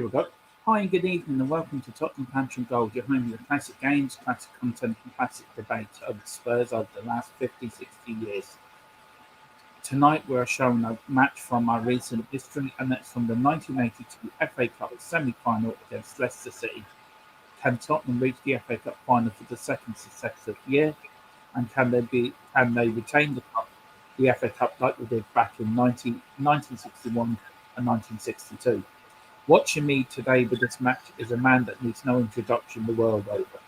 Here we go. Hi and good evening and welcome to Tottenham Tantrum Gold, your home of the classic games, classic content and classic debates of the Spurs over the last 50, 60 years. Tonight we're showing a match from our recent history, and that's from the 1982 FA Cup semi-final against Leicester City. Can Tottenham reach the FA Cup final for the second successive year? And can they retain the FA Cup like they did back in 1961 and 1962? Watching me today with this match is a man that needs no introduction the world over.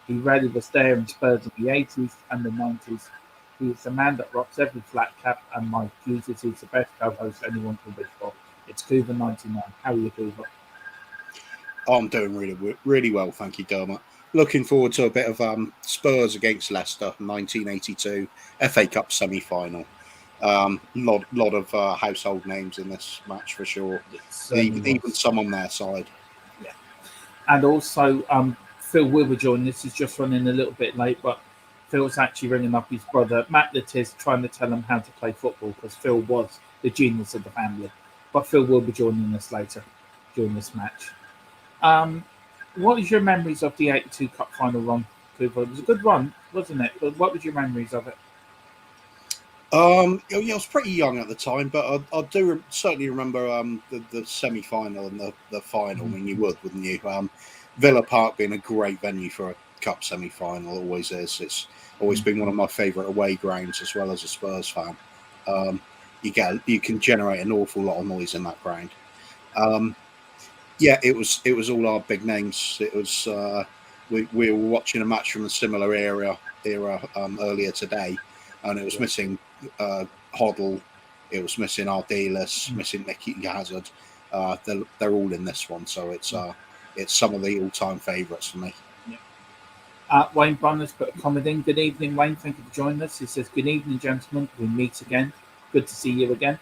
He really was there in Spurs in the 80s and the 90s. He is a man that rocks every flat cap, and my views is he's the best co-host anyone can wish for. It's Coover99. How are you, Coover? I'm doing really well, thank you, Dermot. Looking forward to a bit of Spurs against Leicester, 1982 FA Cup semi-final. Lot of household names in this match for sure. Even some on their side. Yeah, and also Phil will be joining. This is just running a little bit late, but Phil's actually ringing up his brother Matt Lettiz, trying to tell him how to play football because Phil was the genius of the family. But Phil will be joining us later during this match. What was your memories of the 82 Cup final run, Cooper? It was a good run, wasn't it? But what was your memories of it? I was pretty young at the time, but I do certainly remember the semi-final and the final. I mean, you wouldn't you? Villa Park being a great venue for a cup semi-final, always is. It's always been one of my favourite away grounds, as well as a Spurs fan. You can generate an awful lot of noise in that ground. Yeah, it was all our big names. It was we were watching a match from a similar era earlier today, and it was missing Hoddle, it was missing Ardiles, missing Nicky Hazard. They're all in this one, so it's some of the all-time favourites for me. Yeah. Wayne Bonners put a comment in. Good evening, Wayne. Thank you for joining us. He says, "Good evening, gentlemen. We meet again. Good to see you again.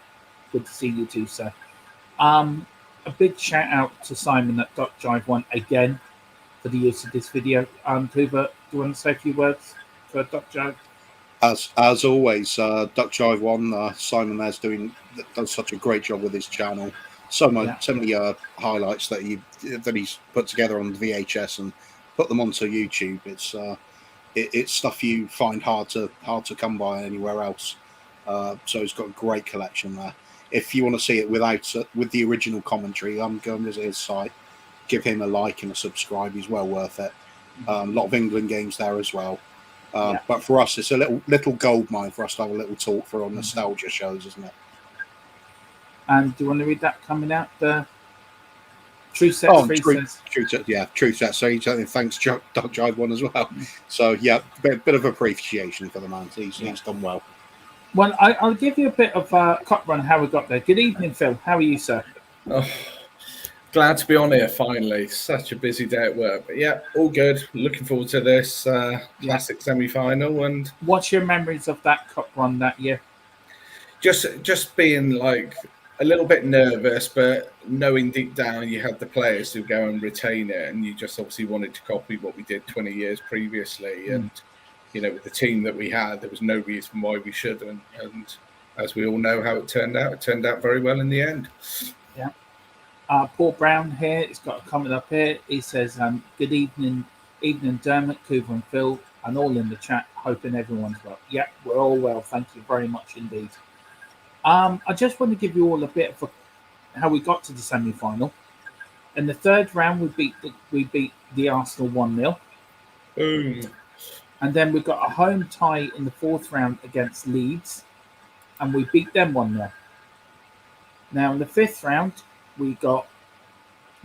Good to see you too, sir." A big shout out to Simon at Duck Jive 1 again for the use of this video. Cooper, do you want to say a few words for Duck Jive? As always, Duck Jive 1, Simon there's does such a great job with his channel. So many highlights that he's put together on VHS and put them onto YouTube. It's stuff you find hard to come by anywhere else. So he's got a great collection there. If you want to see it with the original commentary, go and visit his site. Give him a like and a subscribe. He's well worth it. A lot of England games there as well. But for us, it's a little gold mine for us to have a little talk for on nostalgia shows, isn't it? And do you want to read that coming out? The True Set. True Set. So thanks, Duck Jive 1 as well. So yeah, bit of appreciation for the man. He's done well. Well, I'll give you a bit of a cup run how we got there. Good evening, Phil. How are you, sir? Oh, glad to be on here finally. Such a busy day at work, but yeah, all good. Looking forward to this classic semi-final. And what's your memories of that cup run that year? Just being like a little bit nervous, but knowing deep down you had the players to go and retain it, and you just obviously wanted to copy what we did 20 years previously. And with the team that we had, there was no reason why we shouldn't. And as we all know how it turned out very well in the end. Yeah. Paul Brown here, he's got a comment up here. He says, good evening, Dermot, Coover and Phil, and all in the chat, hoping everyone's well. Yeah, we're all well. Thank you very much indeed. I just want to give you all a bit of how we got to the semi-final. In the third round, we beat the Arsenal 1-0. Boom. And then we got a home tie in the fourth round against Leeds, and we beat them 1-0. Now in the fifth round, we got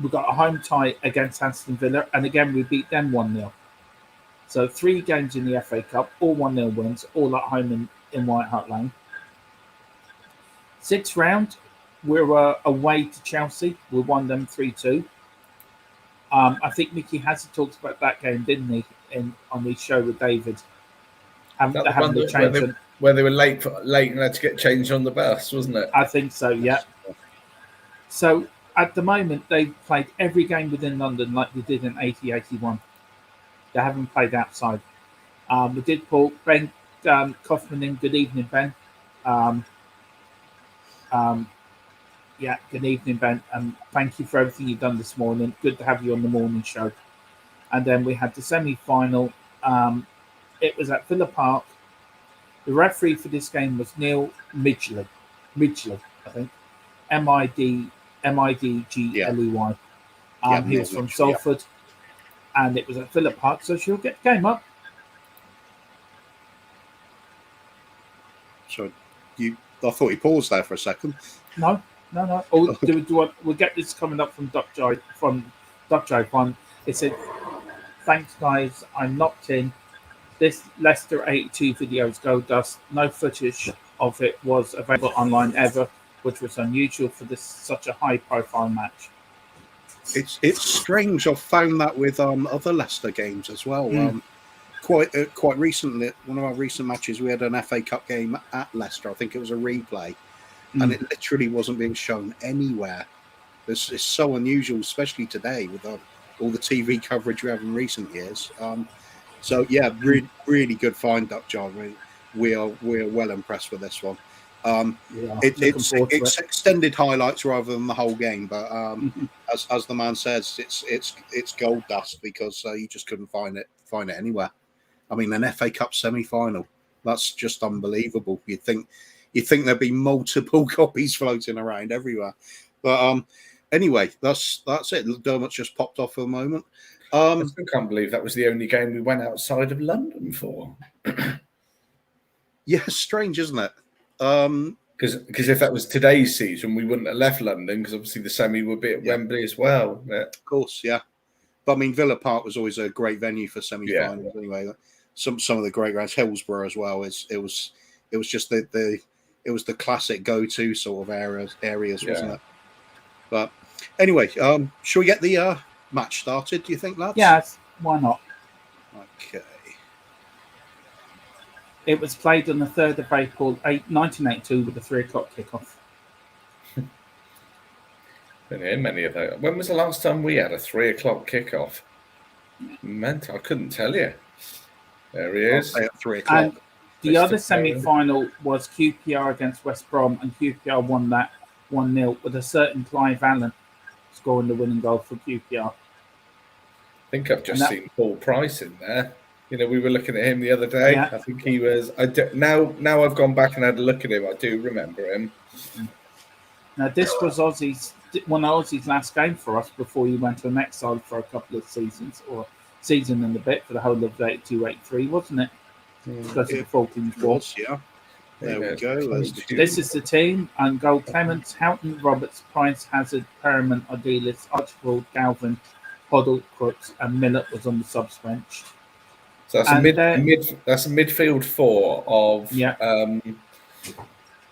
a home tie against Aston Villa, and again we beat them 1-0. So 3 games in the FA Cup, all 1-0 wins, all at home in White Hart Lane. Sixth round, we were away to Chelsea. We won them 3-2. I think Nicky Hazard talked about that game, didn't he? On his show with David, where they were late and had to get changed on the bus, wasn't it? I think so. Yeah. So at the moment, they've played every game within London like they did in 80-81. They haven't played outside. We did pull Ben Kaufman in. Good evening, Ben. Yeah, good evening, Ben. Thank you for everything you've done this morning. Good to have you on the morning show. And then we had the semi-final. It was at Villa Park. The referee for this game was Neil Midgley. Midgley, I think. Midgley. Yeah, He Neil was from Mitchell, yeah. Salford, and it was at Villa Park, so she'll get the game up. So I thought he paused there for a second. No. Oh, we'll get this coming up from Duck Jive One. It said, "Thanks, guys. I'm locked in. This Leicester 82 videos go dust. No footage of it was available online ever, which was unusual for such a high-profile match." It's strange. I've found that with other Leicester games as well. Quite recently, one of our recent matches, we had an FA Cup game at Leicester. I think it was a replay, and it literally wasn't being shown anywhere. It's so unusual, especially today with all the TV coverage we have in recent years. So yeah, really good find, Duck John. We're well impressed with this one. It's extended highlights rather than the whole game, but as the man says, it's gold dust because you just couldn't find it anywhere. I mean, an FA Cup semi-final, that's just unbelievable. You'd think there'd be multiple copies floating around everywhere, but anyway, that's it. Dermot's just popped off for a moment. I still can't believe that was the only game we went outside of London for. Yeah, strange, isn't it? Because if that was today's season, we wouldn't have left London because obviously the semi would be at Wembley as well. Yeah. Of course, yeah. But I mean, Villa Park was always a great venue for semi-finals. Yeah. Anyway, some of the great grounds, Hillsborough as well. It was just it was the classic go-to sort of areas, wasn't it? But anyway, shall we get the match started? Do you think, lads? Yes. Why not? Okay. It was played on the 3rd of April, 1982, with a 3:00 kickoff. Didn't hear many of those. When was the last time we had a 3:00 kickoff? I couldn't tell you. There he is. At 3:00. And the other semi-final was QPR against West Brom, and QPR won that 1-0 with a certain Clive Allen scoring the winning goal for QPR. I think I've just seen Paul Price in there. You know, we were looking at him the other day. Yeah. I think he was. Now I've gone back and had a look at him. I do remember him. Now, this was one of Aussie's last game for us before he went on exile for a couple of seasons, or season and a bit for the whole of 82-83, wasn't it? Because of the Falklands War. Yeah. There we go. This is the team. And goal: Clements, Houghton, Roberts, Price, Hazard, Perriman, Ardiles, Archibald, Galvin, Hoddle, Crooks, and Millett was on the subs bench. So that's a midfield four of it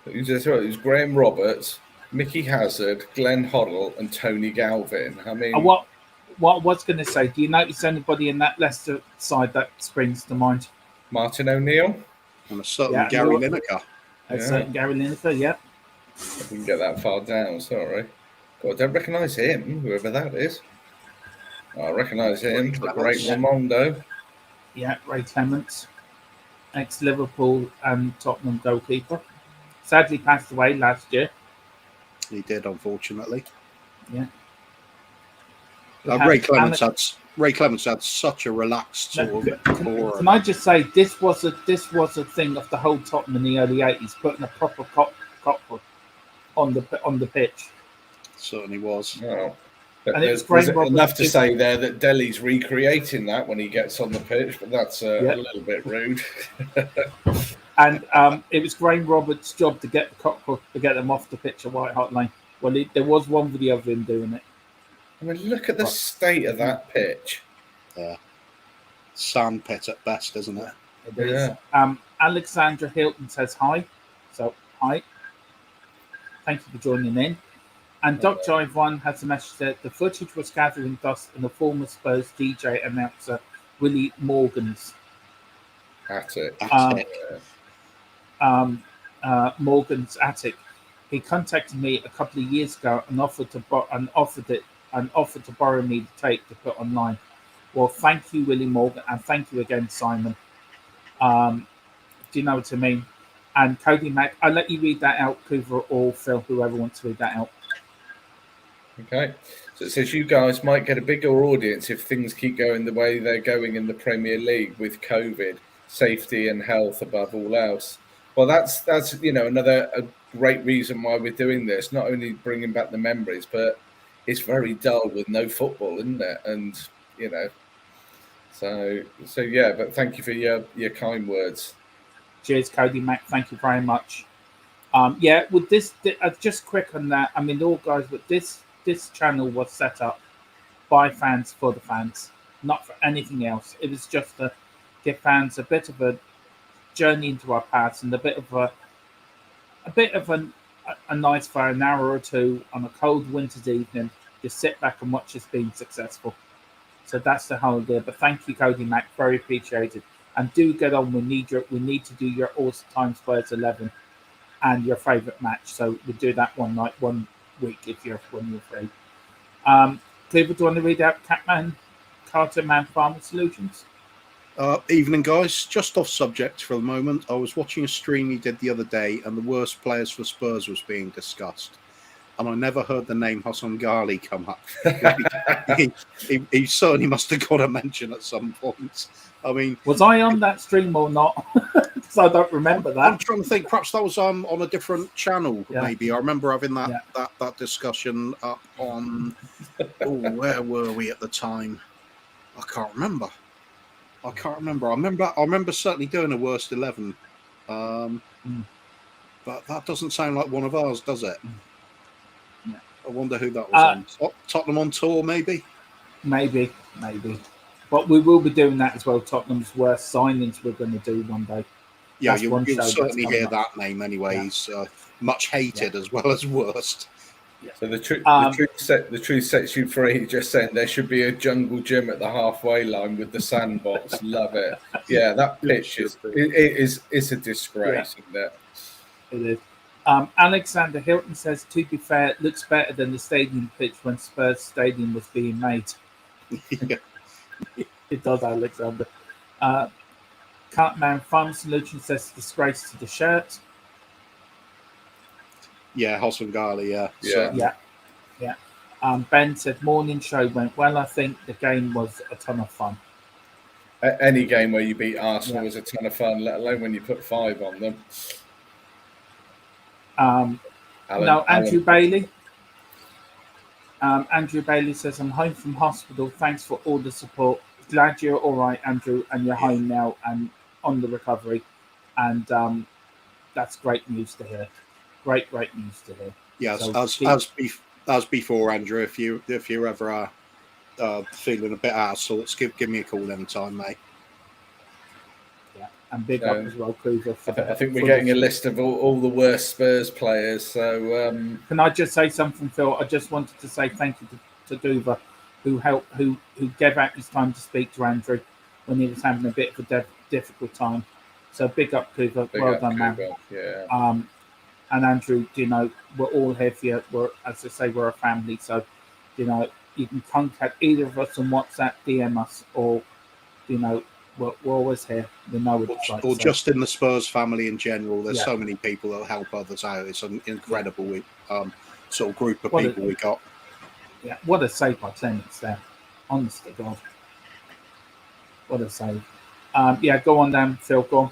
was Graham Roberts, Mickey Hazard, Glenn Hoddle, and Tony Galvin. I mean, what I was going to say, do you notice anybody in that Leicester side that springs to mind? Martin O'Neill and a certain Gary Lineker. Certain Gary Lineker, yeah. I didn't get that far down. Sorry, God, I don't recognise him. Whoever that is, I recognise him. The great Ramondo. Yeah, Ray Clements, ex-Liverpool and Tottenham goalkeeper. Sadly passed away last year. He did, unfortunately. Yeah. Ray Clements had such a relaxed sort of aura. Can I just say this was a thing of the whole Tottenham in the early 80s, putting a proper cockpit on the pitch. It certainly was. Oh. And it was great enough to say there that Delhi's recreating that when he gets on the pitch, but that's a little bit rude. And it was Graham Roberts' job to get the cockpit to get them off the pitch at White Hart Lane. Well, there was one video of him doing it. I mean, look at the state of that pitch. Yeah, sand pit at best, isn't it? It is. Alexandra Hilton says hi. So hi. Thank you for joining in. And Doc Jive One has a message that the footage was gathering dust in the former Spurs DJ announcer Willie Morgan's attic. Morgan's attic. He contacted me a couple of years ago and offered to borrow me the tape to put online. Well, thank you, Willie Morgan, and thank you again, Simon. Do you know what I mean? And Cody Mack, I'll let you read that out, Coover or Phil, whoever wants to read that out. Okay. So it says you guys might get a bigger audience if things keep going the way they're going in the Premier League with COVID, safety and health above all else. Well, that's another a great reason why we're doing this. Not only bringing back the memories, but it's very dull with no football, isn't it? And so yeah. But thank you for your kind words. Cheers, Cody Mac. Thank you very much. With this, just quick on that. I mean, all guys, but this channel was set up by fans for the fans, not for anything else. It was just to give fans a bit of a journey into our past and a bit of a nice for an hour or two on a cold winter's evening. Just sit back and watch us being successful. So that's the whole idea. But thank you, Cody Mac, very appreciated. And do get on. We need to do your all-time Spurs 11 and your favourite match. So we'll do that one week when you're free. Cleveland, do you want to read out Catman, Carter Man Farmer Solutions? Evening, guys. Just off subject for a moment. I was watching a stream he did the other day, and the worst players for Spurs was being discussed. And I never heard the name Hassan Ghali come up. he certainly must have got a mention at some point. I mean, was I on that stream or not? Because I don't remember that. I'm trying to think. Perhaps that was on a different channel. Yeah. Maybe I remember having that discussion up on. Where were we at the time? I can't remember. I remember certainly doing a worst 11, but that doesn't sound like one of ours, does it? Yeah. I wonder who that was on. Tottenham on tour, maybe. Maybe. But we will be doing that as well. Tottenham's worst signings we're going to do one day. Yeah, you'll certainly hear that name anyway. Yeah. He's much hated as well as worst. Yeah. So the truth sets you free. Just saying there should be a jungle gym at the halfway line with the sandbox. Love it. Yeah, that pitch is a disgrace, isn't it? It is. Alexander Hilton says, to be fair, it looks better than the stadium pitch when Spurs Stadium was being made. Yeah. It does, Alexander. Cartman Farm Solution says, disgrace to the shirt. Yeah, Hassan Ghali, yeah. Ben said, morning show went well. I think the game was a ton of fun. Any game where you beat Arsenal was a ton of fun, let alone when you put 5 on them. Andrew Bailey. Andrew Bailey says, I'm home from hospital. Thanks for all the support. Glad you're all right, Andrew, and you're home now and on the recovery. And that's great news to hear. Great news to hear. Yes, as before, Andrew, if you're ever feeling a bit out of sorts, give me a call anytime, mate. Yeah, and big up as well, Kluver. I think we're getting a list of all the worst Spurs players. So can I just say something, Phil? I just wanted to say thank you to Duva, who gave out his time to speak to Andrew when he was having a bit of a difficult time. So big up, Kluver. Well done, man. Yeah. And Andrew, we're all here for you. As I say, we're a family. So, you can contact either of us on WhatsApp, DM us, or, we're always here. We know what it's like. Or just in the Spurs family in general. There's so many people that help others out. It's an incredible sort of group of people we got. Yeah, what a save by Clements there. Honest to God. What a save. Go on then, Phil. Go on.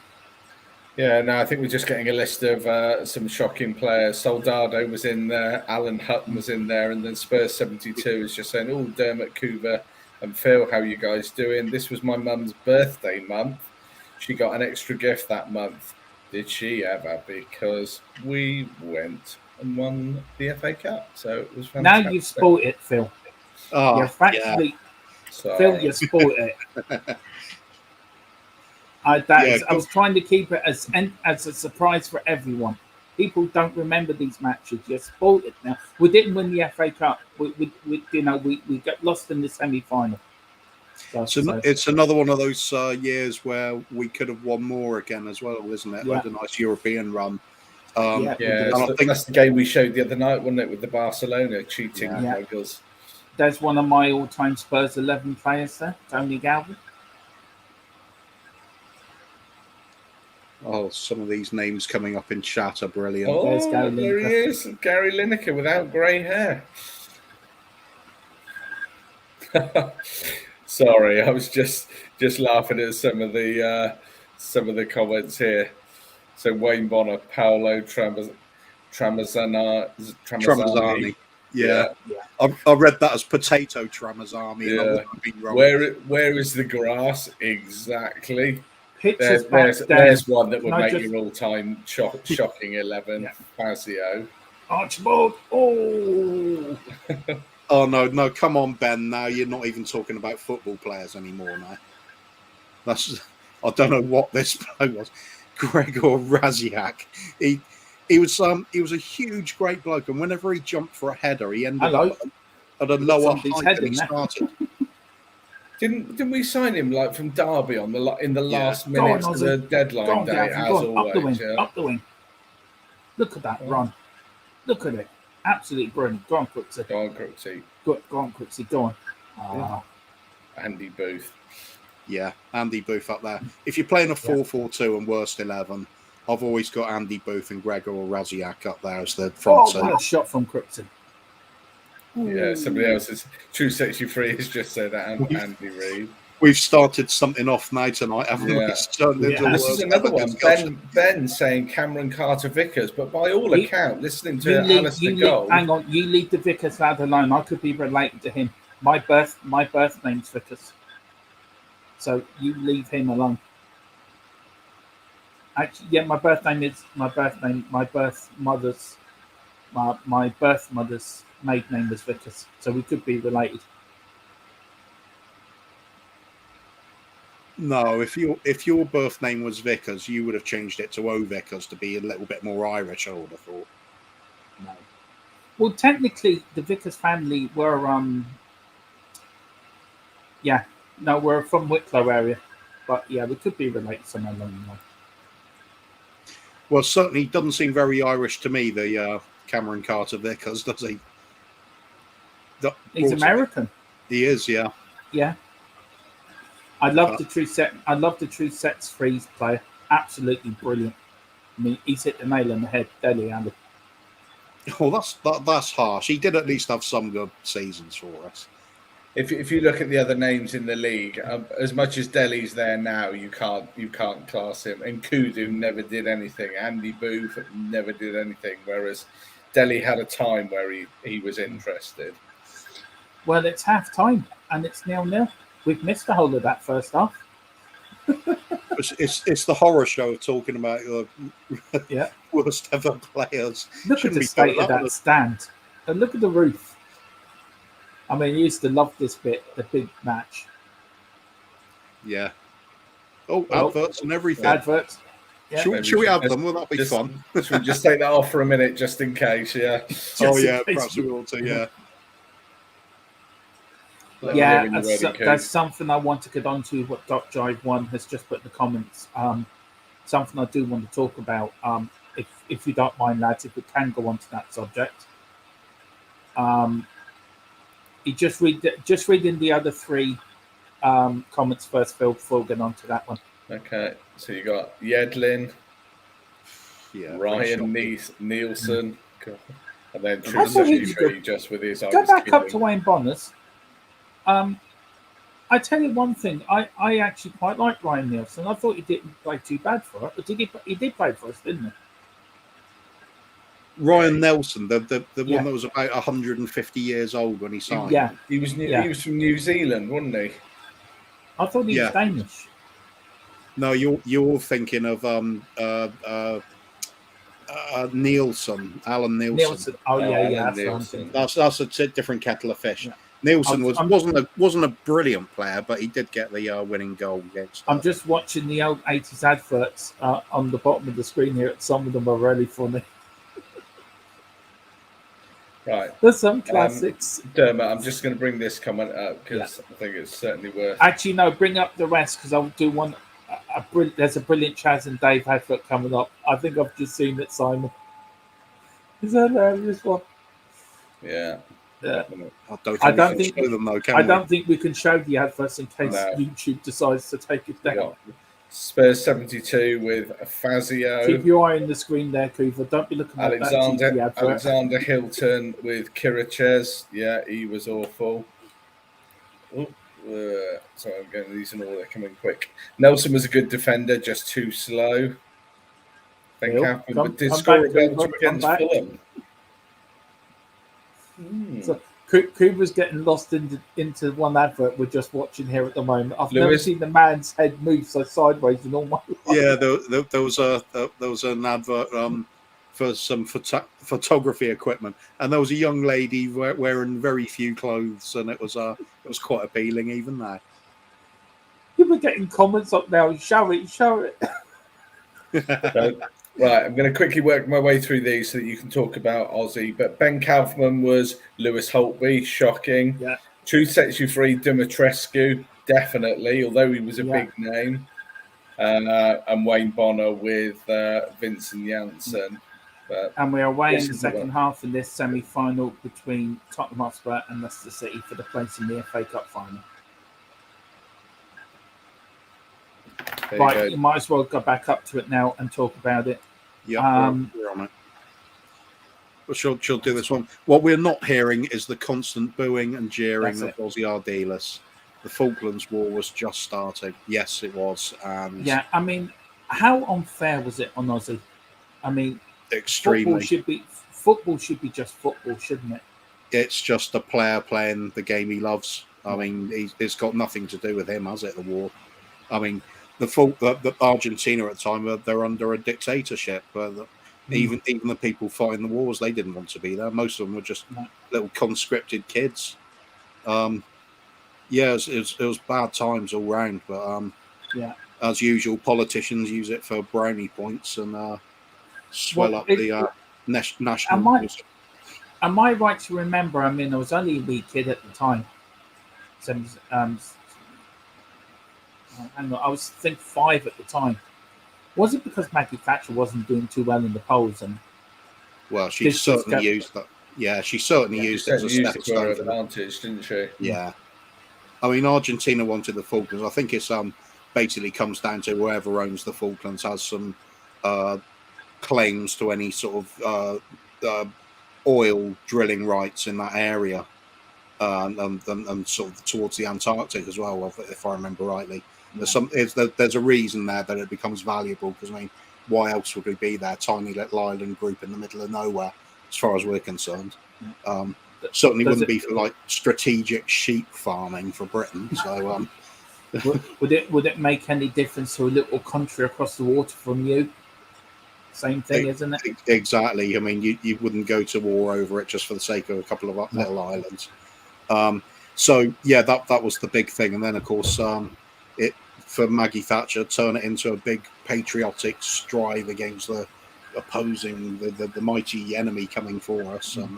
Yeah, no, I think we're just getting a list of some shocking players. Soldado was in there, Alan Hutton was in there, and then Spurs 72 is just saying, oh, Dermot Coover and Phil, how you guys doing? This was my mum's birthday month. She got an extra gift that month. Did she ever? Because we went and won the FA Cup. So it was fantastic. Now you've spoiled it, Phil. Oh, Phil, you spoiled it. I was trying to keep it as a surprise for everyone. People don't remember these matches. You're spoiled it now. We didn't win the FA Cup. We got lost in the semi-final. So it's another one of those years where we could have won more again as well, isn't it? Yeah. Like a nice European run. I think that's the game we showed the other night, wasn't it, with the Barcelona cheating goals. There's one of my all-time Spurs 11 players there, Tony Galvin. Oh, some of these names coming up in chat are brilliant. Oh, there he is, Gary Lineker without grey hair. Sorry, I was just laughing at some of the comments here. So Wayne Bonner, Paolo Tramezzani. Tramezzani. Yeah. Yeah. I read that as potato Tramezzani, and I Yeah. wouldn't have been wrong. Where is the grass exactly? Pictures back then. There's one that would Can I make just- your all-time shocking 11. Yeah. Fazio. Archibald. Oh. Oh no, come on, Ben. Now you're not even talking about football players anymore. Now, I don't know what this play was. Gregor Raziak. He was a huge, great bloke, and whenever he jumped for a header, he ended up at a lower height than he started. Didn't we sign him like from Derby in the last minutes of the deadline day? Gavin, as always, up the wing. Look at that run. Look at it. Absolutely brilliant. Go on, Crooksy. Go on, Crooksy. Go on, Crooksy. Go on. Andy Booth. Yeah, Andy Booth up there. If you're playing a 4-4-2 and worst 11, I've always got Andy Booth and Gregor Raziak up there as the front two. What a shot from Crooksy. Yeah, somebody else's True 63 has just said that. Andy Reid. We've started something off now tonight, haven't we? This This is another one. Ben saying Cameron Carter Vickers, but by all accounts, listening to Alistair Gold. Hang on, you leave the Vickers lad alone. I could be related to him. My birth name's Vickers, so you leave him alone. Actually, yeah, my birth mother's maiden name was Vickers, so we could be related. No, if your birth name was Vickers, you would have changed it to O Vickers to be a little bit more Irish, I would have thought. No. Well, technically, the Vickers family were we're from Wicklow area, but yeah, we could be related somewhere along the line. Well, certainly doesn't seem very Irish to me, the Cameron Carter Vickers, does he? He's American. He is, yeah. Yeah. I love the true set. I love the true sets freeze player. Absolutely brilliant. I mean, he's hit the nail on the head, Dele Alli. Oh, that's harsh. He did at least have some good seasons for us. If you look at the other names in the league, as much as Dele's there now, you can't class him. And Kudu never did anything. Andy Booth never did anything. Whereas Dele had a time where he was interested. Well, it's half time and it's 0-0. We've missed the whole of that first half. It's the horror show talking about worst ever players. Look at the state of that stand. And look at the roof. I mean, you used to love this bit, the big match. Yeah. Oh, adverts and everything. Adverts. Yeah. Should we have them? Will that be fun? Should we just take that off for a minute, just in case? Yeah. Perhaps we will too. Yeah. Yeah, that's something I want to get onto. What Doc Jive 1 has just put in the comments. Something I do want to talk about. If you don't mind, lads, if we can go on to that subject. You just reading the other three comments first, Phil, before we get on to that one. Okay, so you got Yedlin, Ryan Nielsen, and then True 63 just with his eyes. Go back up to Wayne Bonners. I tell you one thing, I actually quite like Ryan Nielsen. I thought he didn't play too bad for it, but he did play for us, didn't he? Ryan Nelson, the one that was about 150 years old when he signed. Yeah, he was from New Zealand, wasn't he? I thought he was Danish. No, you're thinking of Nielsen, Alan Nielsen. Oh yeah, that's a different kettle of fish. Yeah. Nielsen wasn't a brilliant player, but he did get the winning goal against. I'm just watching the old 80s adverts on the bottom of the screen here. Some of them are really funny. Right, there's some classics. Dermot, I'm just going to bring this comment up because I think it's certainly worth. Actually, no, bring up the rest because I'll do one. There's a brilliant Chaz and Dave advert coming up. I think I've just seen it, Simon. Is that this one? Yeah. I don't think we can show the adverts in case YouTube decides to take it down. Yeah. Spurs 72 with Fazio. Keep your eye on the screen there, Coover. Don't be looking at that Alexander Hilton with Kirichez. Yeah, he was awful. Sorry, I'm getting these in order. Coming quick. Nelson was a good defender, just too slow. Ben Kaufman did score a belter against Fulham. So Cooper's getting lost into one advert we're just watching here at the moment. I've never seen the man's head move so sideways in all my life. Yeah, there was an advert for some photography equipment, and there was a young lady wearing very few clothes, and it was quite appealing even there. People are getting comments up now. Show it. Right, I'm going to quickly work my way through these so that you can talk about Aussie. But Ben Kaufman was Lewis Holtby, shocking. Yeah. Truth Sets You Free, Dumitrescu, definitely, although he was a big name. And Wayne Bonner with Vincent Janssen. And we are away in the second half in this semi-final between Tottenham Hotspur and Leicester City for the place in the FA Cup final. Right, you might as well go back up to it now and talk about it. Yeah, we're on it. Well, she'll do this one. What we're not hearing is the constant booing and jeering of Aussie Ardelis. The Falklands War was just starting. Yes, it was. And yeah, I mean, how unfair was it on Aussie? I mean, extremely. Football should be just football, shouldn't it? It's just a player playing the game he loves. I mean, it's got nothing to do with him, has it? The war. I mean, the Argentina at the time, they're under a dictatorship. Even the people fighting the wars, they didn't want to be there. Most of them were just little conscripted kids. Yeah, it was bad times all round. But as usual, politicians use it for brownie points and swell up the national. Am I right to remember? I mean, I was only a wee kid at the time. I was think 5 at the time. Was it because Maggie Thatcher wasn't doing too well in the polls? And well, she certainly used that. Yeah, she certainly used it as a stepping stone for advantage, didn't she? Yeah, I mean, Argentina wanted the Falklands. I think it's basically comes down to whoever owns the Falklands has some claims to any sort of oil drilling rights in that area, and sort of towards the Antarctic as well, if I remember rightly. There's a reason there that it becomes valuable, because I mean, why else would we be there? Tiny little island group in the middle of nowhere, as far as we're concerned. Certainly wouldn't be for like strategic sheep farming for Britain. So would it make any difference to a little country across the water from you? Same thing, isn't it? Exactly. I mean, you wouldn't go to war over it just for the sake of a couple of little islands. So yeah, that was the big thing. And then of course, it for Maggie Thatcher turn it into a big patriotic strive against the opposing the mighty enemy coming for us. And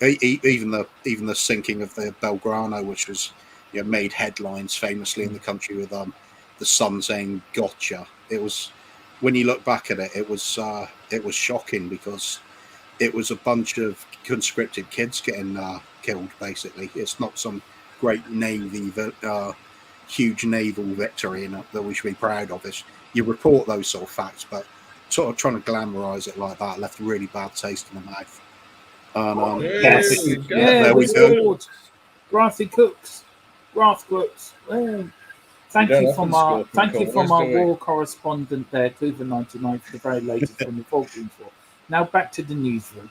even the sinking of the Belgrano, which was made headlines famously in the country with the Sun saying "Gotcha." It was, when you look back at it, it was shocking, because it was a bunch of conscripted kids getting killed. Basically, it's not some great huge naval victory that we should be proud of. You report those sort of facts, but sort of trying to glamorise it like that left a really bad taste in the mouth. There we go. Grafty Cooks. Thank you from our war correspondent there, Coover99, for the very latest from the Falklands War. Now back to the newsroom.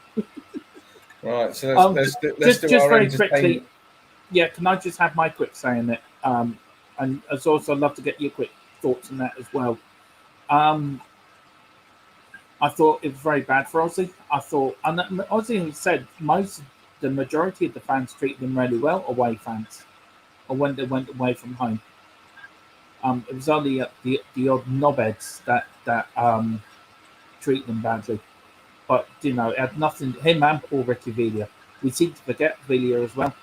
Right, so let's do just our very quickly. Yeah, can I just have my quick say on it? And I'd also love to get your quick thoughts on that as well. I thought it was very bad for Aussie. And Aussie said the majority of the fans treated them really well, away fans, or when they went away from home. It was only the odd knobheads that treat them badly. But it had nothing. Him and poor Ricky Villa. We seem to forget Villa as well.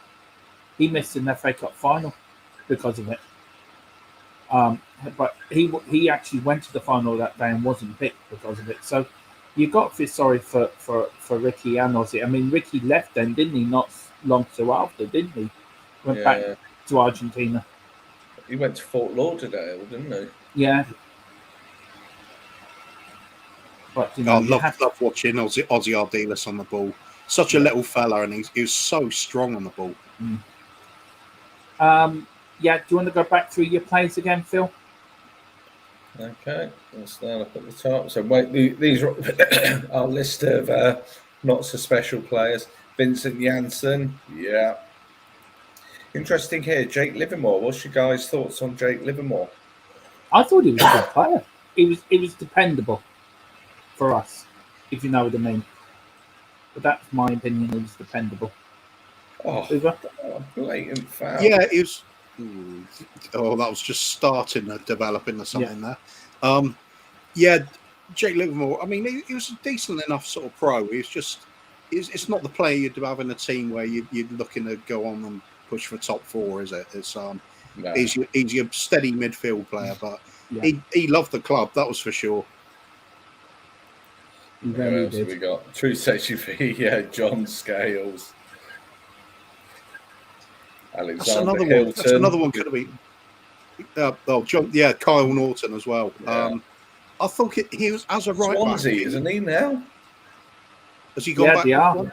He missed an FA Cup final because of it. But he actually went to the final that day and wasn't picked because of it. So you got to feel sorry for Ricky and Aussie. I mean, Ricky left then, didn't he? Not long so after, didn't he? Went back to Argentina. He went to Fort Lauderdale, didn't he? Yeah. But I love watching Aussie Ardelis on the ball. Such a little fella, and he was so strong on the ball. Yeah, do you want to go back through your plays again, Phil? Okay, let's start up at the top. So wait, these are our list of not so special players. Vincent Janssen, yeah. Interesting here, Jake Livermore. What's your guys' thoughts on Jake Livermore? I thought he was a good player. He was dependable for us, if you know what I mean. But that's my opinion. He was dependable. Oh, Uber? blatant foul. Yeah, it was. Oh, that was just starting to develop into something there. Yeah, Jake Livermore. I mean, he was a decent enough sort of pro. It's not the player you'd have in a team where you're looking to go on and push for top four, is it? It's No. he's your steady midfield player, but Yeah. he loved the club, that was for sure. He What really else have did. we got? True SUV, yeah, John Scales. That's Alexander another Hilton. one. That's another one. Could have been. John, yeah, Kyle Norton as well. Yeah. I thought he was as a right Swansea, back. isn't he now? Has he gone back? they are. One?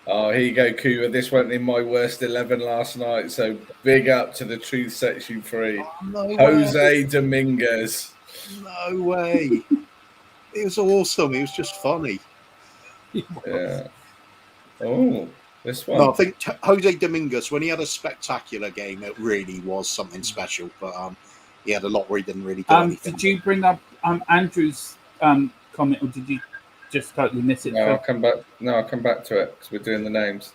Oh, here you go, Kuba. This went in my worst 11 last night. So big up to the Truth Sets You Free. Oh, no Jose way. Dominguez. No way. It was awesome. He was just funny. Yeah. Oh, this one. No, I think Jose Dominguez, when he had a spectacular game, it really was something special. But he had a lot where he didn't really do anything. Did you bring up Andrew's comment, or did you just totally miss it? No, I'll come back. No, I'll come back to it because we're doing the names.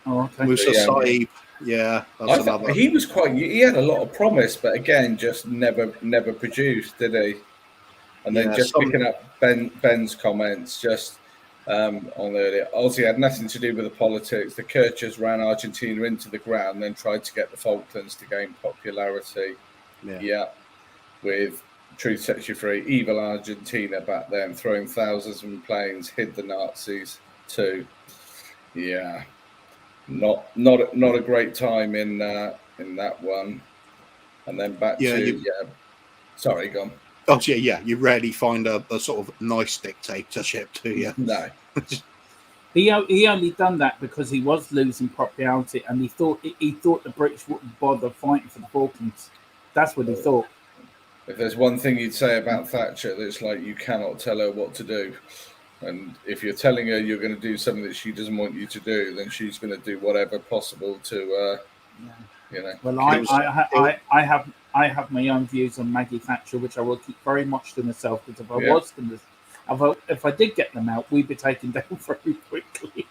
Oh, okay. Musa Saib, yeah, that's another. He was quite. He had a lot of promise, but again, just never produced, did he? And then picking up Ben's comments, just on earlier. Obviously, it had nothing to do with the politics. The Kirchers ran Argentina into the ground, then tried to get the Falklands to gain popularity. Yeah, with Truth Sets You Free, evil Argentina back then, throwing thousands of planes, hid the Nazis too. Yeah, not a great time in that one. And then back to sorry, go on. Oh yeah. You rarely find a sort of nice dictatorship, do you? No. He only done that because he was losing popularity, and he thought the British wouldn't bother fighting for the Falklands. That's what he thought. If there's one thing you'd say about Thatcher, it's like you cannot tell her what to do. And if you're telling her you're going to do something that she doesn't want you to do, then she's going to do whatever possible to, you know. Well, I have my own views on Maggie Thatcher, which I will keep very much to myself, because if I did get them out, we'd be taken down very quickly.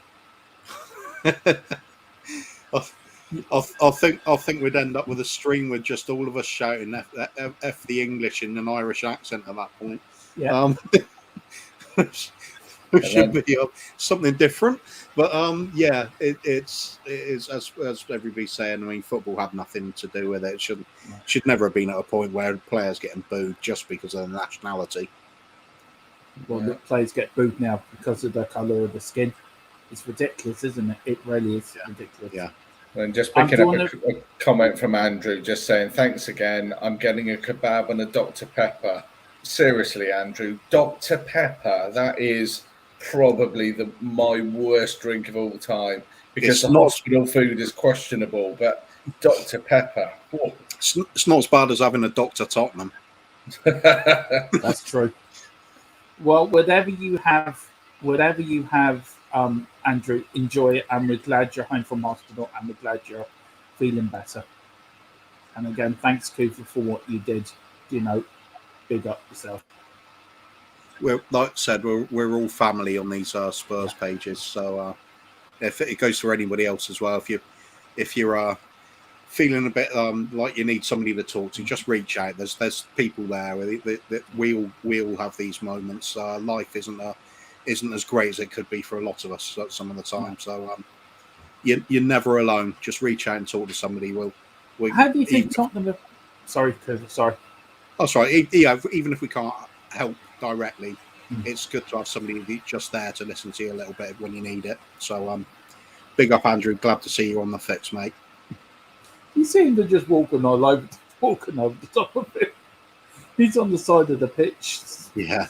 I think we'd end up with a stream with just all of us shouting F the English in an Irish accent at that point. Yeah. Which should be something different. But it's as everybody's saying. I mean, football had nothing to do with it. It should never have been at a point where players getting booed just because of their nationality. Well, the players get booed now because of the colour of the skin. It's ridiculous, isn't it? It really is ridiculous. Yeah. And just picking up a comment from Andrew, just saying, thanks again. I'm getting a kebab and a Dr. Pepper. Seriously, Andrew, Dr. Pepper, that is probably my worst drink of all time, because the hospital food is questionable, but Dr. Pepper. It's not as bad as having a Dr. Tottenham. That's true. Well, whatever you have, Andrew, enjoy it, and we're glad you're home from hospital, and we're glad you're feeling better. And again, thanks, Cooper, for what you did. You know, big up yourself. Well, like I said, we're all family on these Spurs pages. So if it goes for anybody else as well, if you're feeling a bit like you need somebody to talk to, just reach out. There's people there. That we all have these moments. Life isn't as great as it could be for a lot of us some of the time. So you're never alone. Just reach out and talk to somebody. How do you think Tottenham? Sorry, Cooper. Sorry. Oh, sorry. Yeah, even if we can't help directly, it's good to have somebody just there to listen to you a little bit when you need it. So big up, Andrew. Glad to see you on the fix, mate. You seem to just walking over the top of it. He's on the side of the pitch. Yeah.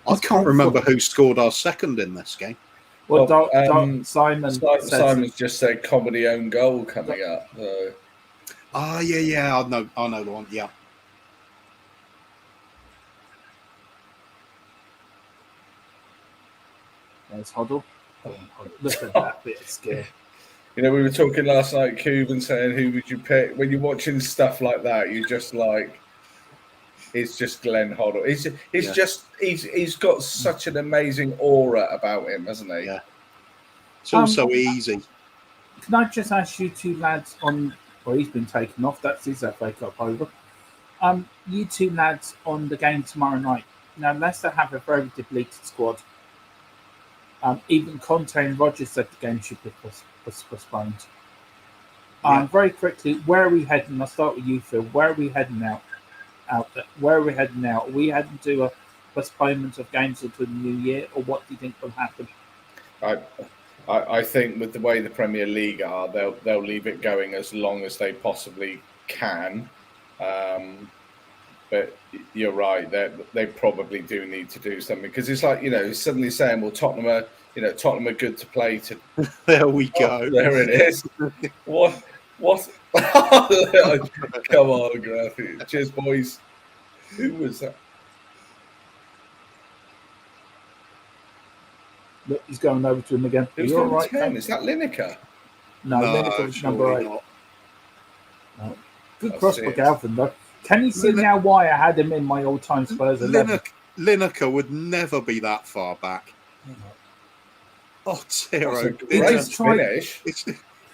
I can't remember who scored our second in this game. Well, Simon says Simon's just said comedy own goal coming up. So. Yeah. I know the one. Yeah. There's Hoddle. Oh, look at that bit of skill. You know, we were talking last night, Cube, and saying who would you pick when you're watching stuff like that. You're just like, it's just Glenn Hoddle. He's got such an amazing aura about him, hasn't he? Yeah. It's all so easy. Can I just ask you two lads on? Well, he's been taken off. That's his FA Cup over. You two lads on the game tomorrow night. Now, Leicester have a very depleted squad. Even Conte and Rodgers said the game should be postponed. Very quickly, where are we heading? I'll start with you, Phil. Where are we heading out? Where are we heading now? Are we heading to a postponement of games until the new year, or what do you think will happen? I think with the way the Premier League are, they'll leave it going as long as they possibly can. But you're right; they probably do need to do something because it's like suddenly saying, "Well, Tottenham are good to play." To there we go. There it is. What? Come on, Graphy. Cheers, boys. Who was that? Look, he's going over to him again. It was number 10. Is that Lineker? No, Lineker was number 8. No. Good cross by Galvin, though. Can you see now why I had him in my all-time Spurs 11? Lineker would never be that far back. Oh, Tiro.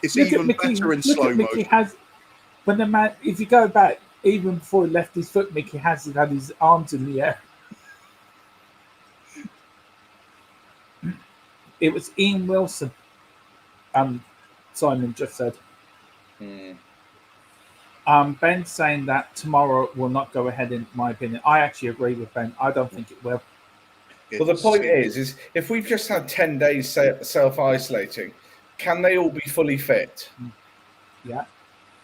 It's even better in slow motion. When the man, if you go back, even before he left his foot, Mickey had his arms in the air. It was Ian Wilson. Simon just said. Ben's saying that tomorrow will not go ahead, in my opinion. I actually agree with Ben. I don't think it will. Well, the point is if we've just had 10 days self-isolating, can they all be fully fit? Yeah.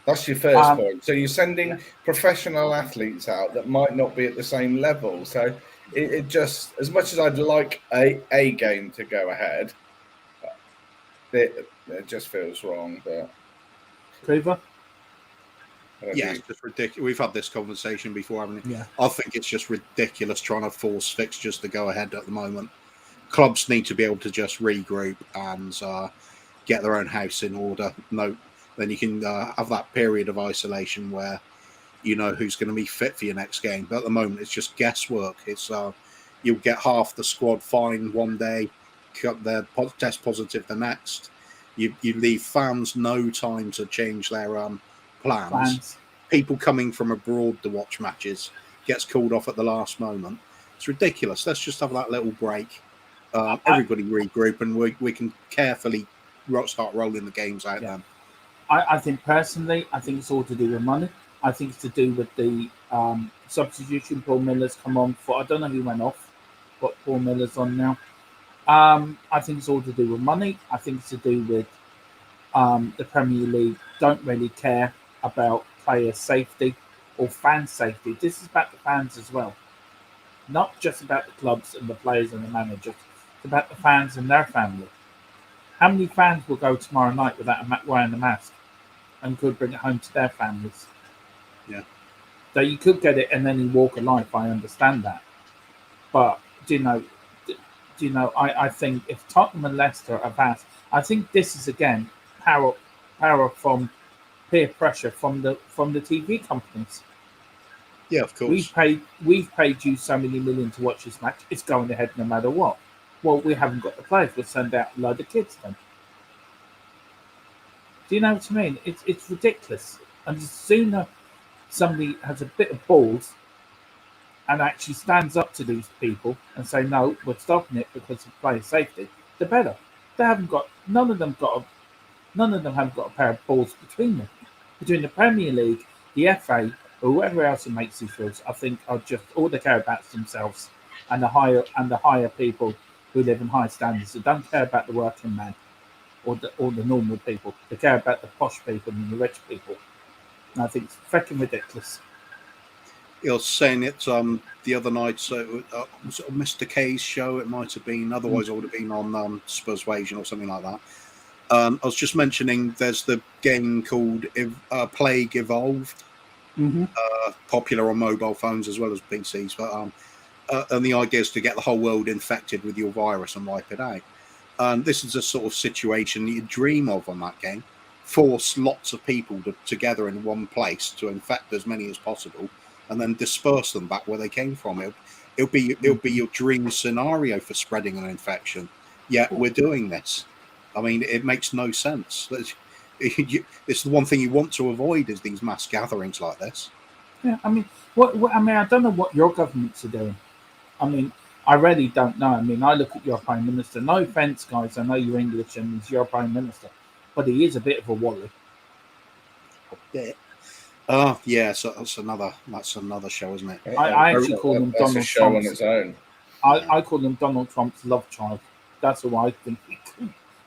That's your first point. So you're sending professional athletes out that might not be at the same level. So it just, as much as I'd like a game to go ahead, it just feels wrong. But Cleaver? Yeah, it's just ridiculous. We've had this conversation before, haven't we? Yeah. I think it's just ridiculous trying to force fixtures to go ahead at the moment. Clubs need to be able to just regroup and get their own house in order. No, then you can have that period of isolation where you know who's going to be fit for your next game. But at the moment, it's just guesswork. It's you'll get half the squad fine one day, their test positive the next. You leave fans no time to change their plans. People coming from abroad to watch matches gets called off at the last moment. It's ridiculous. Let's just have that little break. Everybody regroup and we can carefully start rolling the games out then. I think personally, I think it's all to do with money. I think it's to do with the substitution. Paul Miller's come on for, I don't know who went off, but Paul Miller's on now. I think it's all to do with money. I think it's to do with the Premier League don't really care about player safety or fan safety. This is about the fans as well. Not just about the clubs and the players and the managers. It's about the fans and their family. How many fans will go tomorrow night without wearing a mask and could bring it home to their families? Yeah. So you could get it and then you walk of life. I understand that. But, I think if Tottenham and Leicester are passed, I think this is, again, power from peer pressure from the TV companies. Yeah, of course. We've paid you so many million to watch this match. It's going ahead no matter what. Well, we haven't got the players. We'll send out a load of kids then. Do you know what I mean? It's ridiculous. And the sooner somebody has a bit of balls and actually stands up to these people and say, no, we're stopping it because of player safety, the better. None of them have got a pair of balls between them. Between the Premier League, the FA, or whoever else who makes these rules, I think are just all they care about themselves and the higher people who live in high standards that don't care about the working man or the normal people. They care about the posh people and the rich people. And I think it's freaking ridiculous. was saying it the other night. So was it on Mr. K's show? It might have been. Otherwise, it would have been on Spurswasion or something like that. I was just mentioning there's the game called Plague Evolved, popular on mobile phones as well as PCs. But and the idea is to get the whole world infected with your virus and wipe it out. This is a sort of situation that you dream of on that game. Force lots of people together in one place to infect as many as possible, and then disperse them back where they came from. It'll be your dream scenario for spreading an infection. Yet we're doing this. I mean, it makes no sense. It's the one thing you want to avoid is these mass gatherings like this. Yeah, I mean, I don't know what your governments are doing. I mean, I really don't know. I mean, I look at your Prime Minister. No offence, guys. I know you're English and he's your Prime Minister, but he is a bit of a wally. Yeah. Yeah. So that's another show, isn't it? I actually call him That's Donald a show Trump on its own. I call him Donald Trump's love child. That's who I think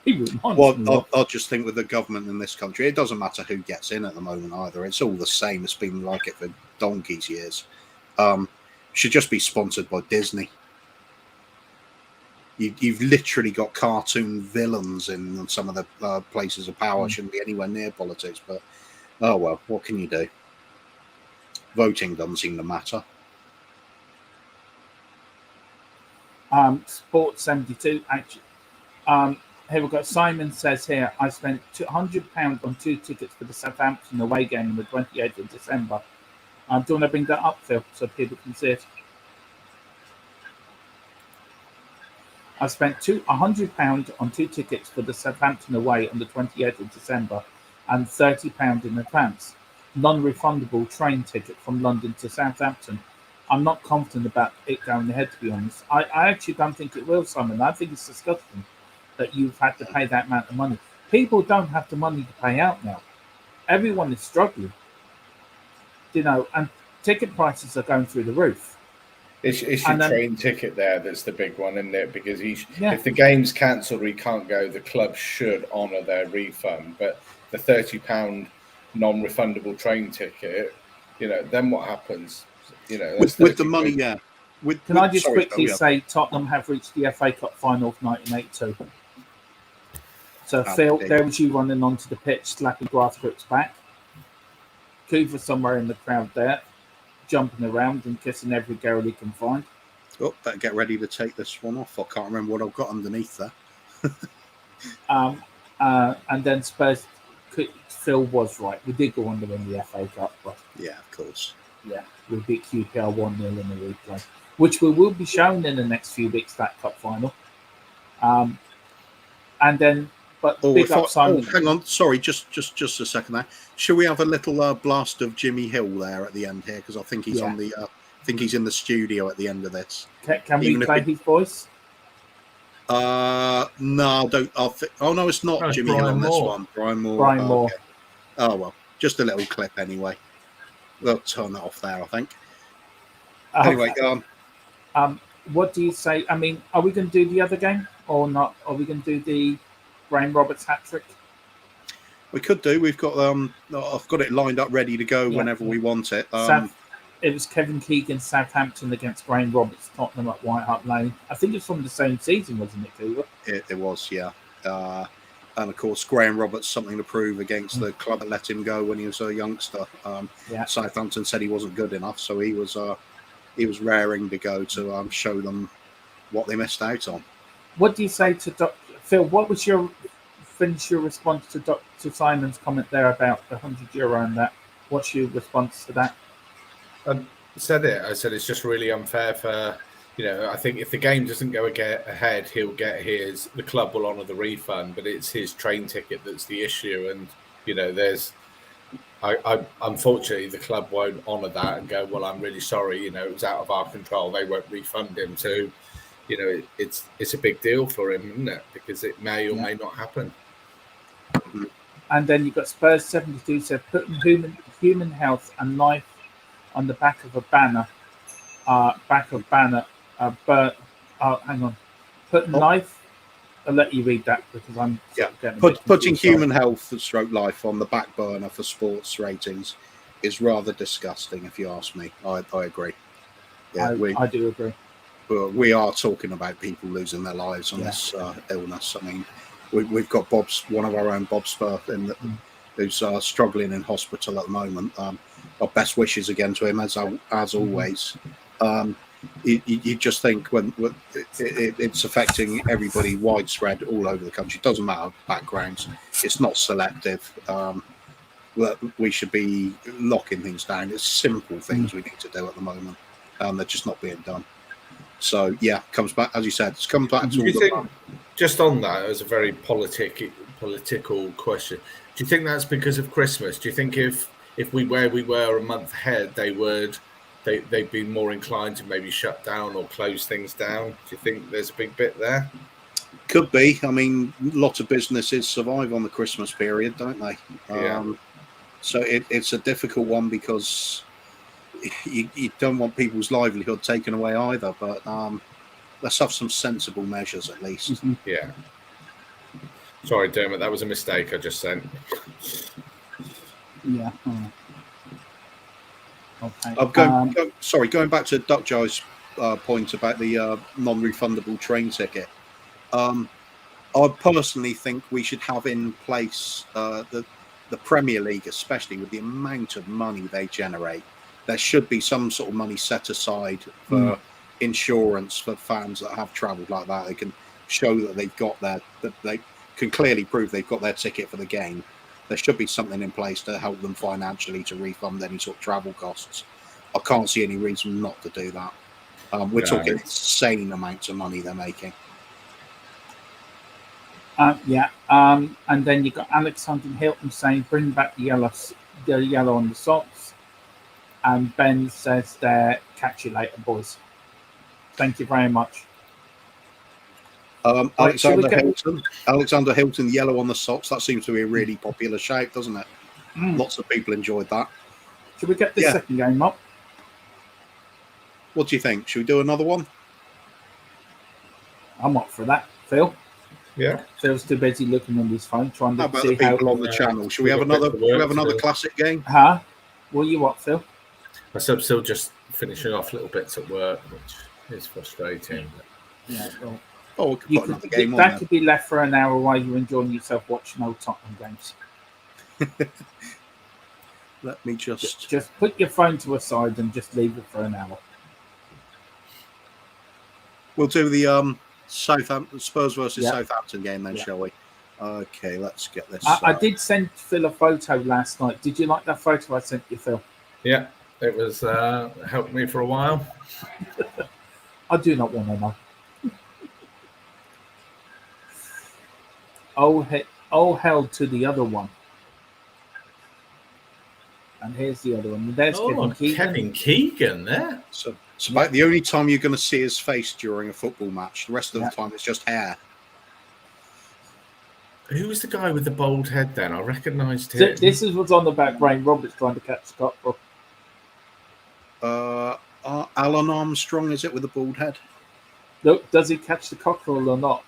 he reminds me of. I'll just think with the government in this country, it doesn't matter who gets in at the moment either. It's all the same. It's been like it for donkey's years. Should just be sponsored by Disney. You've literally got cartoon villains in some of the places of power. Shouldn't be anywhere near politics, but oh well, what can you do? Voting doesn't seem to matter. Sports 72 actually. Here we've got Simon says here, I spent £200 on 2 tickets for the Southampton away game on the 28th of December. Do you want to bring that up, Phil, so people can see it? I spent £100 on 2 tickets for the Southampton away on the 28th of December and £30 in advance. Non-refundable train ticket from London to Southampton. I'm not confident about it going ahead, to be honest. I actually don't think it will, Simon. I think it's disgusting that you've had to pay that amount of money. People don't have the money to pay out now. Everyone is struggling. And ticket prices are going through the roof. It's your train ticket there that's the big one, isn't it? Because if the game's cancelled or he can't go, the club should honour their refund. But the £30 non-refundable train ticket, then what happens? With the money, yeah. Can I just quickly say Tottenham have reached the FA Cup final of 1982. So Phil, there was you running onto the pitch, slapping Grassroots back. Coover somewhere in the crowd there, jumping around and kissing every girl he can find. Oh, better get ready to take this one off. I can't remember what I've got underneath there. And then Spurs, Phil was right. We did go on to win the FA Cup. But yeah, of course. Yeah, we beat QPR 1-0 in the replay, which we will be shown in the next few weeks, that cup final. And then, hang on, sorry, just a second there. Should we have a little blast of Jimmy Hill there at the end here? Because I think he's on the, I think he's in the studio at the end of this. Can we play his voice? No, don't. Oh no, it's not Jimmy Hill on this one. Brian Moore. Okay. Oh well, just a little clip anyway. We'll turn that off there, I think. Anyway, go on. What do you say? I mean, are we going to do the other game or not? Are we going to do the Graham Roberts hat trick? We could do. We've got. I've got it lined up, ready to go whenever we want it. It was Kevin Keegan, Southampton against Graham Roberts, Tottenham at White Hart Lane. I think it's from the same season, wasn't it, Cooper? It was, yeah. And of course, Graham Roberts, something to prove against the club that let him go when he was a youngster. Southampton said he wasn't good enough, so he was raring to go to show them what they missed out on. What do you say to Phil? What was your response to Simon's comment there about the €100 and that? What's your response to that? I said it's just really unfair for. I think if the game doesn't go ahead, he'll get his. The club will honour the refund, but it's his train ticket that's the issue. And unfortunately, the club won't honour that and go, well, I'm really sorry. It was out of our control. They won't refund him. So, it's a big deal for him, isn't it? Because it may or may not happen. And then you've got Spurs 72 said putting human health and life on the back of a banner. Hang on. Putting life. I'll let you read that because I'm putting human health and stroke life on the back burner for sports ratings is rather disgusting, if you ask me. I agree. Yeah, I do agree. we are talking about people losing their lives on this illness. I mean, we've got one of our own, Bob Spur, who's struggling in hospital at the moment. Our best wishes again to him, as always. You just think when it's affecting everybody widespread all over the country. It doesn't matter backgrounds. It's not selective. We should be locking things down. It's simple things we need to do at the moment. They're just not being done. So yeah, comes back, as you said, it's come back to all the. Just on that, as a very political question, do you think that's because of Christmas? Do you think if we were a month ahead, they'd be more inclined to maybe shut down or close things down? Do you think there's a big bit there? Could be. I mean, lots of businesses survive on the Christmas period, don't they? Yeah. So it's a difficult one because you don't want people's livelihood taken away either. But let's have some sensible measures at least. Mm-hmm. Yeah. Sorry, Dermot, that was a mistake I just sent. Yeah. Okay. Going back to Duckjai's point about the non-refundable train ticket. I personally think we should have in place the Premier League, especially with the amount of money they generate. There should be some sort of money set aside for insurance for fans that have travelled like that. They can show that they can clearly prove they've got their ticket for the game. There should be something in place to help them financially to refund any sort of travel costs. I can't see any reason not to do that. We're talking insane amounts of money they're making. And then you got Alexander Hilton saying, "Bring back the yellow on the socks." And Ben says, "There, catch you later, boys." Thank you very much. Alexander Hilton, yellow on the socks. That seems to be a really popular shape, doesn't it? Lots of people enjoyed that. Should we get the second game up? What do you think? Should we do another one? I'm up for that, Phil. Yeah. Phil's too busy looking on his phone trying to How about see the people on the channel? Should we have another classic game? Huh? What you what, Phil? I'm still just finishing off little bits at work, which is frustrating. Yeah. Well, we could put another game on that could be left for an hour while you're enjoying yourself watching old Tottenham games. Let me just put your phone to a side and just leave it for an hour. We'll do the Southampton Spurs versus Southampton game then, shall we? Okay, let's get this. I did send Phil a photo last night. Did you like that photo I sent you, Phil? Yeah, it was helped me for a while. I do not want to know. Oh, hell to the other one. And here's the other one. There's Kevin Keegan there. So it's about the only time you're going to see his face during a football match. The rest of the time, it's just hair. Who was the guy with the bald head then? I recognised him. This is what's on the back. Brian Roberts trying to catch the cockerel. Alan Armstrong, is it, with the bald head? Look, does he catch the cockerel or not?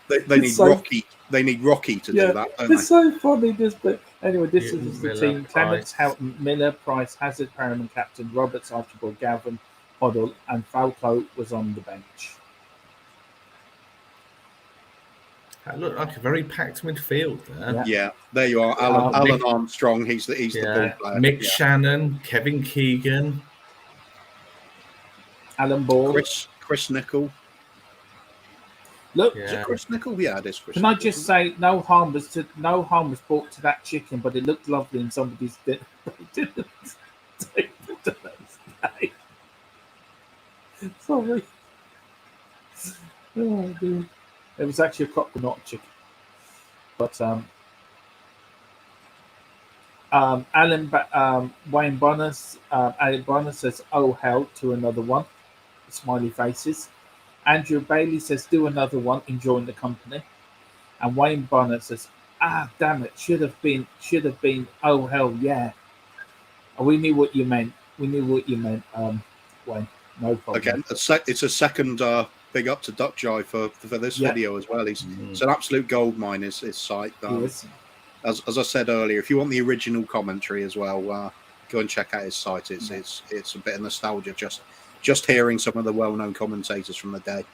They need Rocky. They need Rocky to do that. Don't it's so funny, this bit. Anyway, this is the team: Clements, Houghton, Miller, Price, Hazard, Perriman, Captain, Roberts, Archibald, Galvin, Hoddle, and Falco was on the bench. That looked like a very packed midfield there. Yeah, there you are. Alan Armstrong. He's the ball player. Mick Shannon, Kevin Keegan, Alan Ball, Chris Nichol. Look, is it Chris Nichol? Yeah, it is Chris. Can Nichol. I just say no harm was brought to that chicken, but it looked lovely in somebody's dinner. Didn't take the day. Sorry. Oh, dear. It was actually a coconut chicken. But Wayne Bonner says, "Oh hell," to another one. Smiley faces. Andrew Bailey says, "Do another one, enjoying the company." And Wayne Bonner says, "Ah, damn it, should have been. Oh hell, yeah." We knew what you meant. Wayne. No problem. Again, it's a second big up to Duckjai for this video as well. It's an absolute goldmine. His site. as I said earlier, if you want the original commentary as well, go and check out his site. It's a bit of nostalgia just hearing some of the well-known commentators from the day.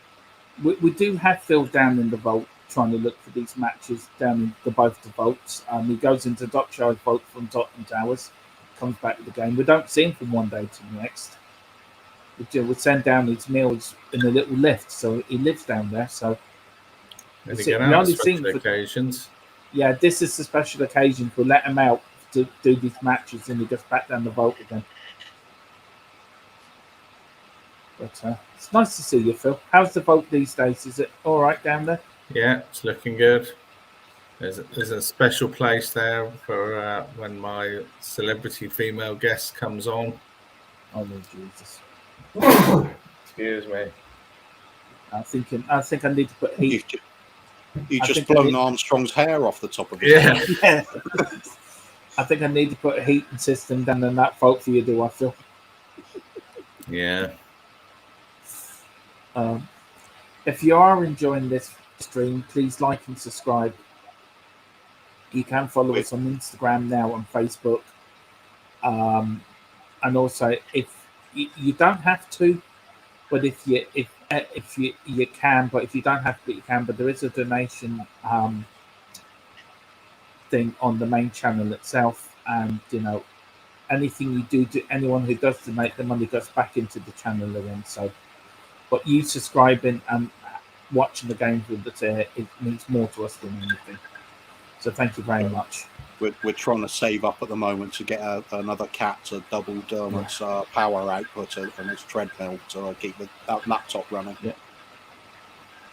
We do have Phil down in the vault trying to look for these matches down in both the vaults. He goes into Dockshire's vault from Tottenham Towers, comes back to the game. We don't see him from one day to the next. We send down his meals in a little lift, so he lives down there. So we only see him for occasions. Yeah, this is a special occasion. We'll let him out to do these matches, and he gets back down the vault again. But it's nice to see you, Phil. How's the vault these days? Is it all right down there? Yeah, it's looking good. There's a special place there for when my celebrity female guest comes on. Oh, Lord Jesus. Excuse me. I think I need to put heat. You just blown Armstrong's hair off the top of his head. Yeah. I think I need to put a heating system down in that vault for you, do I, Phil? Yeah. If you are enjoying this stream, please like and subscribe. You can follow us on Instagram now, on Facebook, and also if you don't have to, but if you can, but if you don't have to, you can. But there is a donation thing on the main channel itself, and anything you do to anyone who does donate, the money goes back into the channel again. So, but you subscribing and watching the games with us, it means more to us than anything. So thank you very much. We're trying to save up at the moment to get another cat to double Dermot's power output on his treadmill to keep that laptop running. Yeah.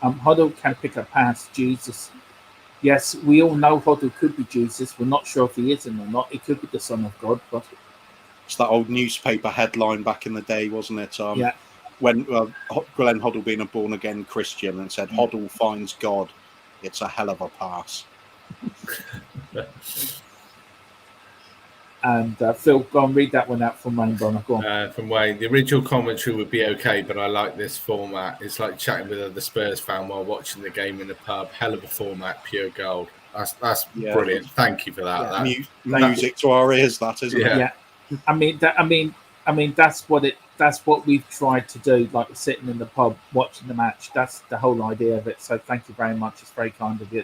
Hoddle can pick a pass. Jesus. Yes, we all know Hoddle could be Jesus. We're not sure if he is or not. He could be the Son of God, but it's that old newspaper headline back in the day, wasn't it? Yeah. When Glenn Hoddle being a born-again Christian and said, Hoddle finds God, it's a hell of a pass. And Phil, go and read that one out from Wayne Bonner. Go on. From Wayne, the original commentary would be okay, but I like this format. It's like chatting with other Spurs fan while watching the game in the pub. Hell of a format, pure gold. That's brilliant. Thank you for that. Yeah. Music to our ears, that isn't it? Yeah. I mean, that's what we've tried to do. Like sitting in the pub watching the match. That's the whole idea of it. So thank you very much. It's very kind of you.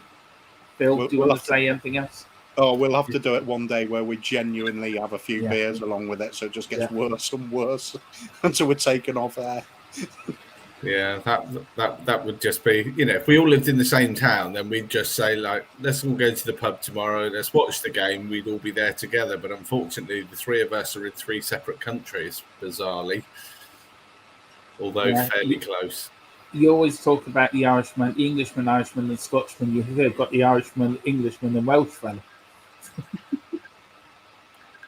Phil, do you want to say anything else? Oh, we'll have to do it one day where we genuinely have a few beers along with it, so it just gets worse and worse until we're taken off air. Yeah, that would just be, if we all lived in the same town, then we'd just say, like, let's all go to the pub tomorrow, let's watch the game, we'd all be there together. But unfortunately, the three of us are in three separate countries, bizarrely, although fairly close. You always talk about the Irishman, the Englishman, Irishman, and Scotchman. You've got the Irishman, Englishman, and Welsh fella.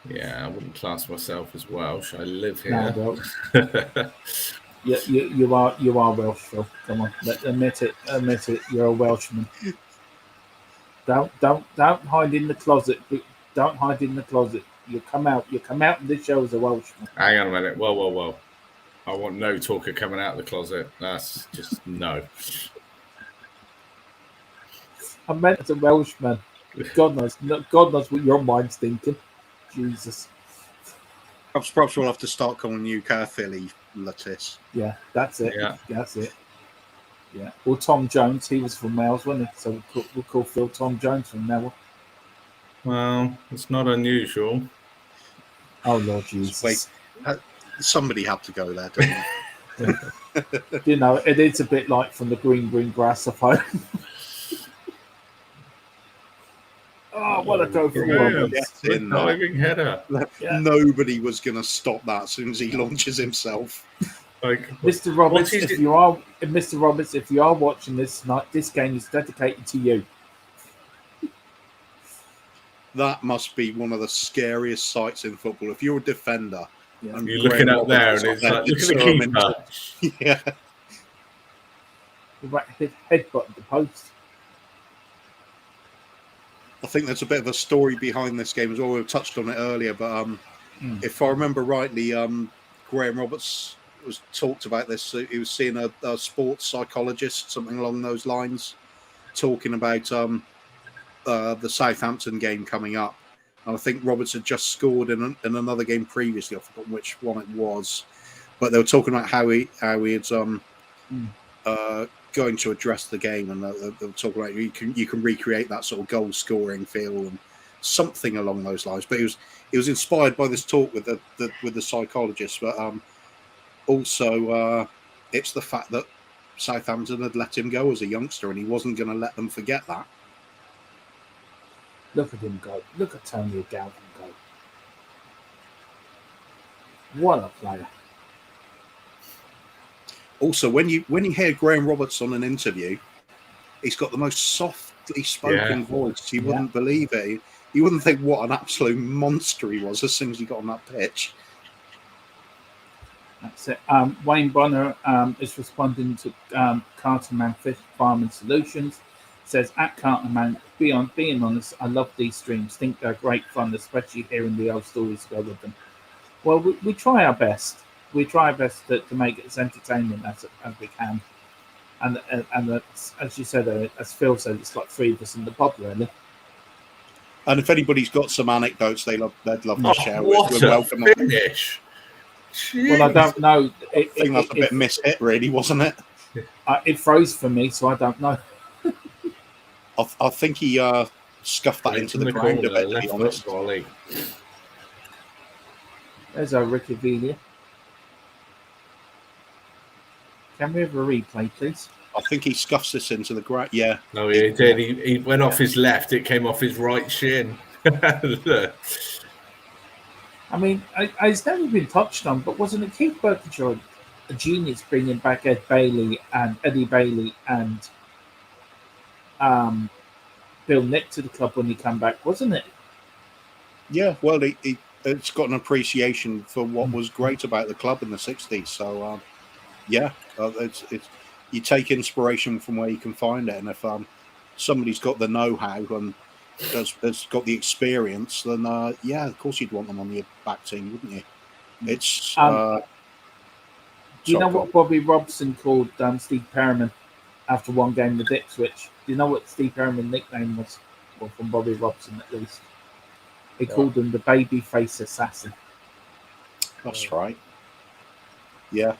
Yeah, I wouldn't class myself as Welsh. I live here. No, well, you are Welsh, Phil. Come on, admit it. You're a Welshman. Don't hide in the closet. Don't hide in the closet. You come out in this show as a Welshman. Hang on a minute. Whoa. I want no talker coming out of the closet. That's just no. I meant as a Welshman. God knows what your mind's thinking. Jesus. Perhaps we'll have to start calling you Philly Lattice. Yeah, that's it. Yeah. That's it. Yeah. Well, Tom Jones, he was from Wales, wasn't he? So we'll call Phil Tom Jones from now. Well, it's not unusual. Oh, Lord Jesus. Wait. Somebody had to go there, didn't they? It is a bit like from the green grass of home. Oh, what a go for Roberts. Diving header. Nobody was going to stop that as soon as he launches himself. Mr. Roberts, if you are watching this tonight, this game is dedicated to you. That must be one of the scariest sights in football. If you're a defender, and you're looking up there, and it's like, look at the keeper. Yeah. Headbutt the post. I think there's a bit of a story behind this game as well. We touched on it earlier, but if I remember rightly, Graham Roberts was talked about this. He was seeing a sports psychologist, something along those lines, talking about the Southampton game coming up. And I think Roberts had just scored in another game previously. I forgot which one it was, but they were talking about how he had going to address the game, and they were talking about you can recreate that sort of goal scoring feel and something along those lines. But it was inspired by this talk with the psychologist, but also it's the fact that Southampton had let him go as a youngster, and he wasn't going to let them forget that. Look at him go. Look at Tony Galvin go. What a player. Also, when you hear Graham Roberts on an interview, he's got the most softly spoken voice. You wouldn't believe it. You wouldn't think what an absolute monster he was as soon as he got on that pitch. That's it. Wayne Bonner is responding to Carterman Fish Farming Solutions. Says, at Carterman, being honest, I love these streams. Think they're great fun, especially hearing the old stories go with them. Well, we try our best. We try our best to make it as entertaining as we can. And as you said, as Phil said, it's like three of us in the pub, really. And if anybody's got some anecdotes they'd love to share, we're welcome. Finish. Well, I don't know. I think that's a bit mishit, really, wasn't it? It froze for me, so I don't know. I think he scuffed that into the ground a bit, to be honest. There's our Ricky Velia. Can we have a replay, please? I think he scuffs this into the ground. Yeah. No, he did. He went off his left. It came off his right shin. I mean, it's never been touched on, but wasn't it Keith Burkenshaw a genius bringing back Eddie Bailey and Bill Nick to the club when he came back, wasn't it? Yeah, well, it's got an appreciation for what was great about the club in the 60s. So, it's you take inspiration from where you can find it. And if somebody's got the know-how and has got the experience, then, of course you'd want them on your back team, wouldn't you? It's... do you know what Bobby Robson called Steve Perriman after one game with Ipswich? Do you know what Steve Perriman's nickname was? Well, from Bobby Robson, at least. He called him the babyface assassin. That's right. Yeah.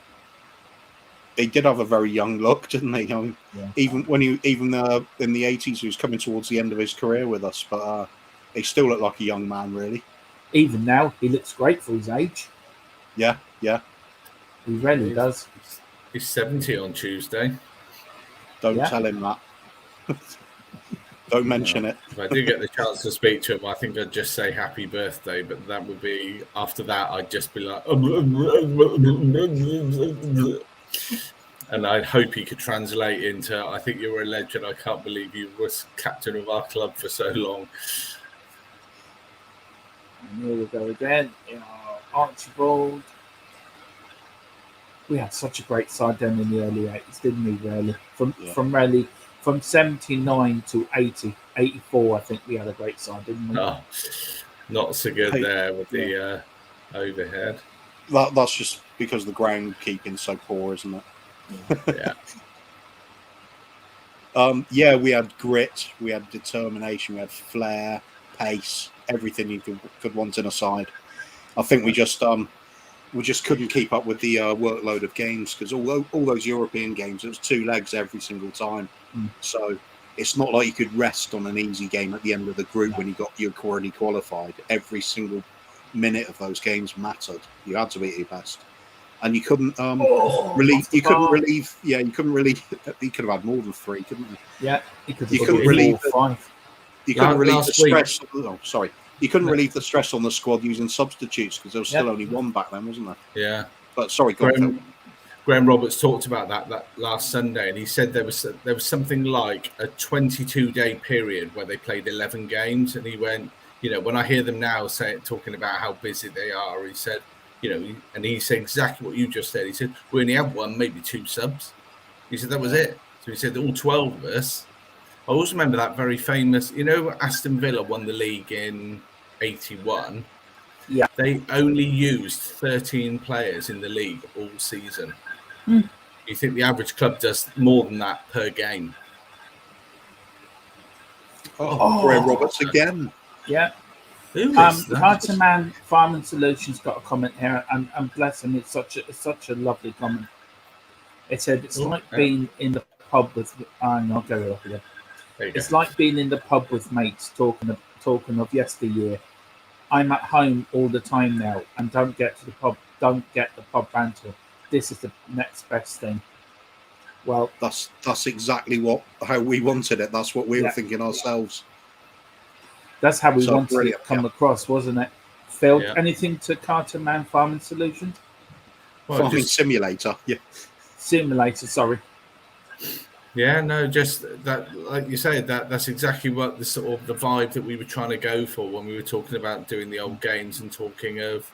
He did have a very young look, didn't he? I mean, even in the 80s, he was coming towards the end of his career with us, but he still looked like a young man, really. Even now, he looks great for his age. Yeah. He really does. He's 70 on Tuesday. Don't tell him that. Don't mention it. If I do get the chance to speak to him, I think I'd just say happy birthday, but that would be, after that, I'd just be like... And I hope he could translate into, I think you're a legend. I can't believe you was captain of our club for so long. And here we go again. Archibald. We had such a great side then in the early 80s, didn't we, really? From 79 to 80, 84, I think we had a great side, didn't we? Oh, not so good there with the overhead. That's just because the groundkeeping's so poor, isn't it? Yeah. We had grit, we had determination, we had flair, pace, everything you could want in a side. I think we just couldn't keep up with the workload of games, because all those European games, it was two legs every single time. So it's not like you could rest on an easy game at the end of the group when you're already qualified. Every single minute of those games mattered. You had to be at your best, and you couldn't relieve. You could have had more than three, couldn't you? Yeah, you couldn't relieve five. You couldn't relieve the stress. You couldn't relieve the stress on the squad using substitutes, because there was still only one back then, wasn't there? Yeah. But sorry, go on. Graham Roberts talked about that last Sunday, and he said there was something like a 22-day period where they played 11 games, and he went, when I hear them now talking about how busy they are, he said, and he said exactly what you just said. He said, we only had one, maybe two subs. He said, that was it. So he said, all 12 of us. I also remember that very famous, Aston Villa won the league in 81. Yeah. They only used 13 players in the league all season. You think the average club does more than that per game? Graham Roberts again. Yeah. Who is that? Carter Man Farming Solutions got a comment here, and bless him, it's such a lovely comment. It said it's like being in the pub with. I'll go over there. It's like being in the pub with mates talking of yesteryear. I'm at home all the time now, and don't get the pub banter. This is the next best thing. Well, that's exactly how we wanted it. That's what we were thinking ourselves. That's how we wanted it to come across, wasn't it? Phil, anything to Carter Man Farming Solutions? Farming Simulator, Simulator, sorry. Yeah, no, just that, like you said, that's exactly what the sort of the vibe that we were trying to go for when we were talking about doing the old games and talking of,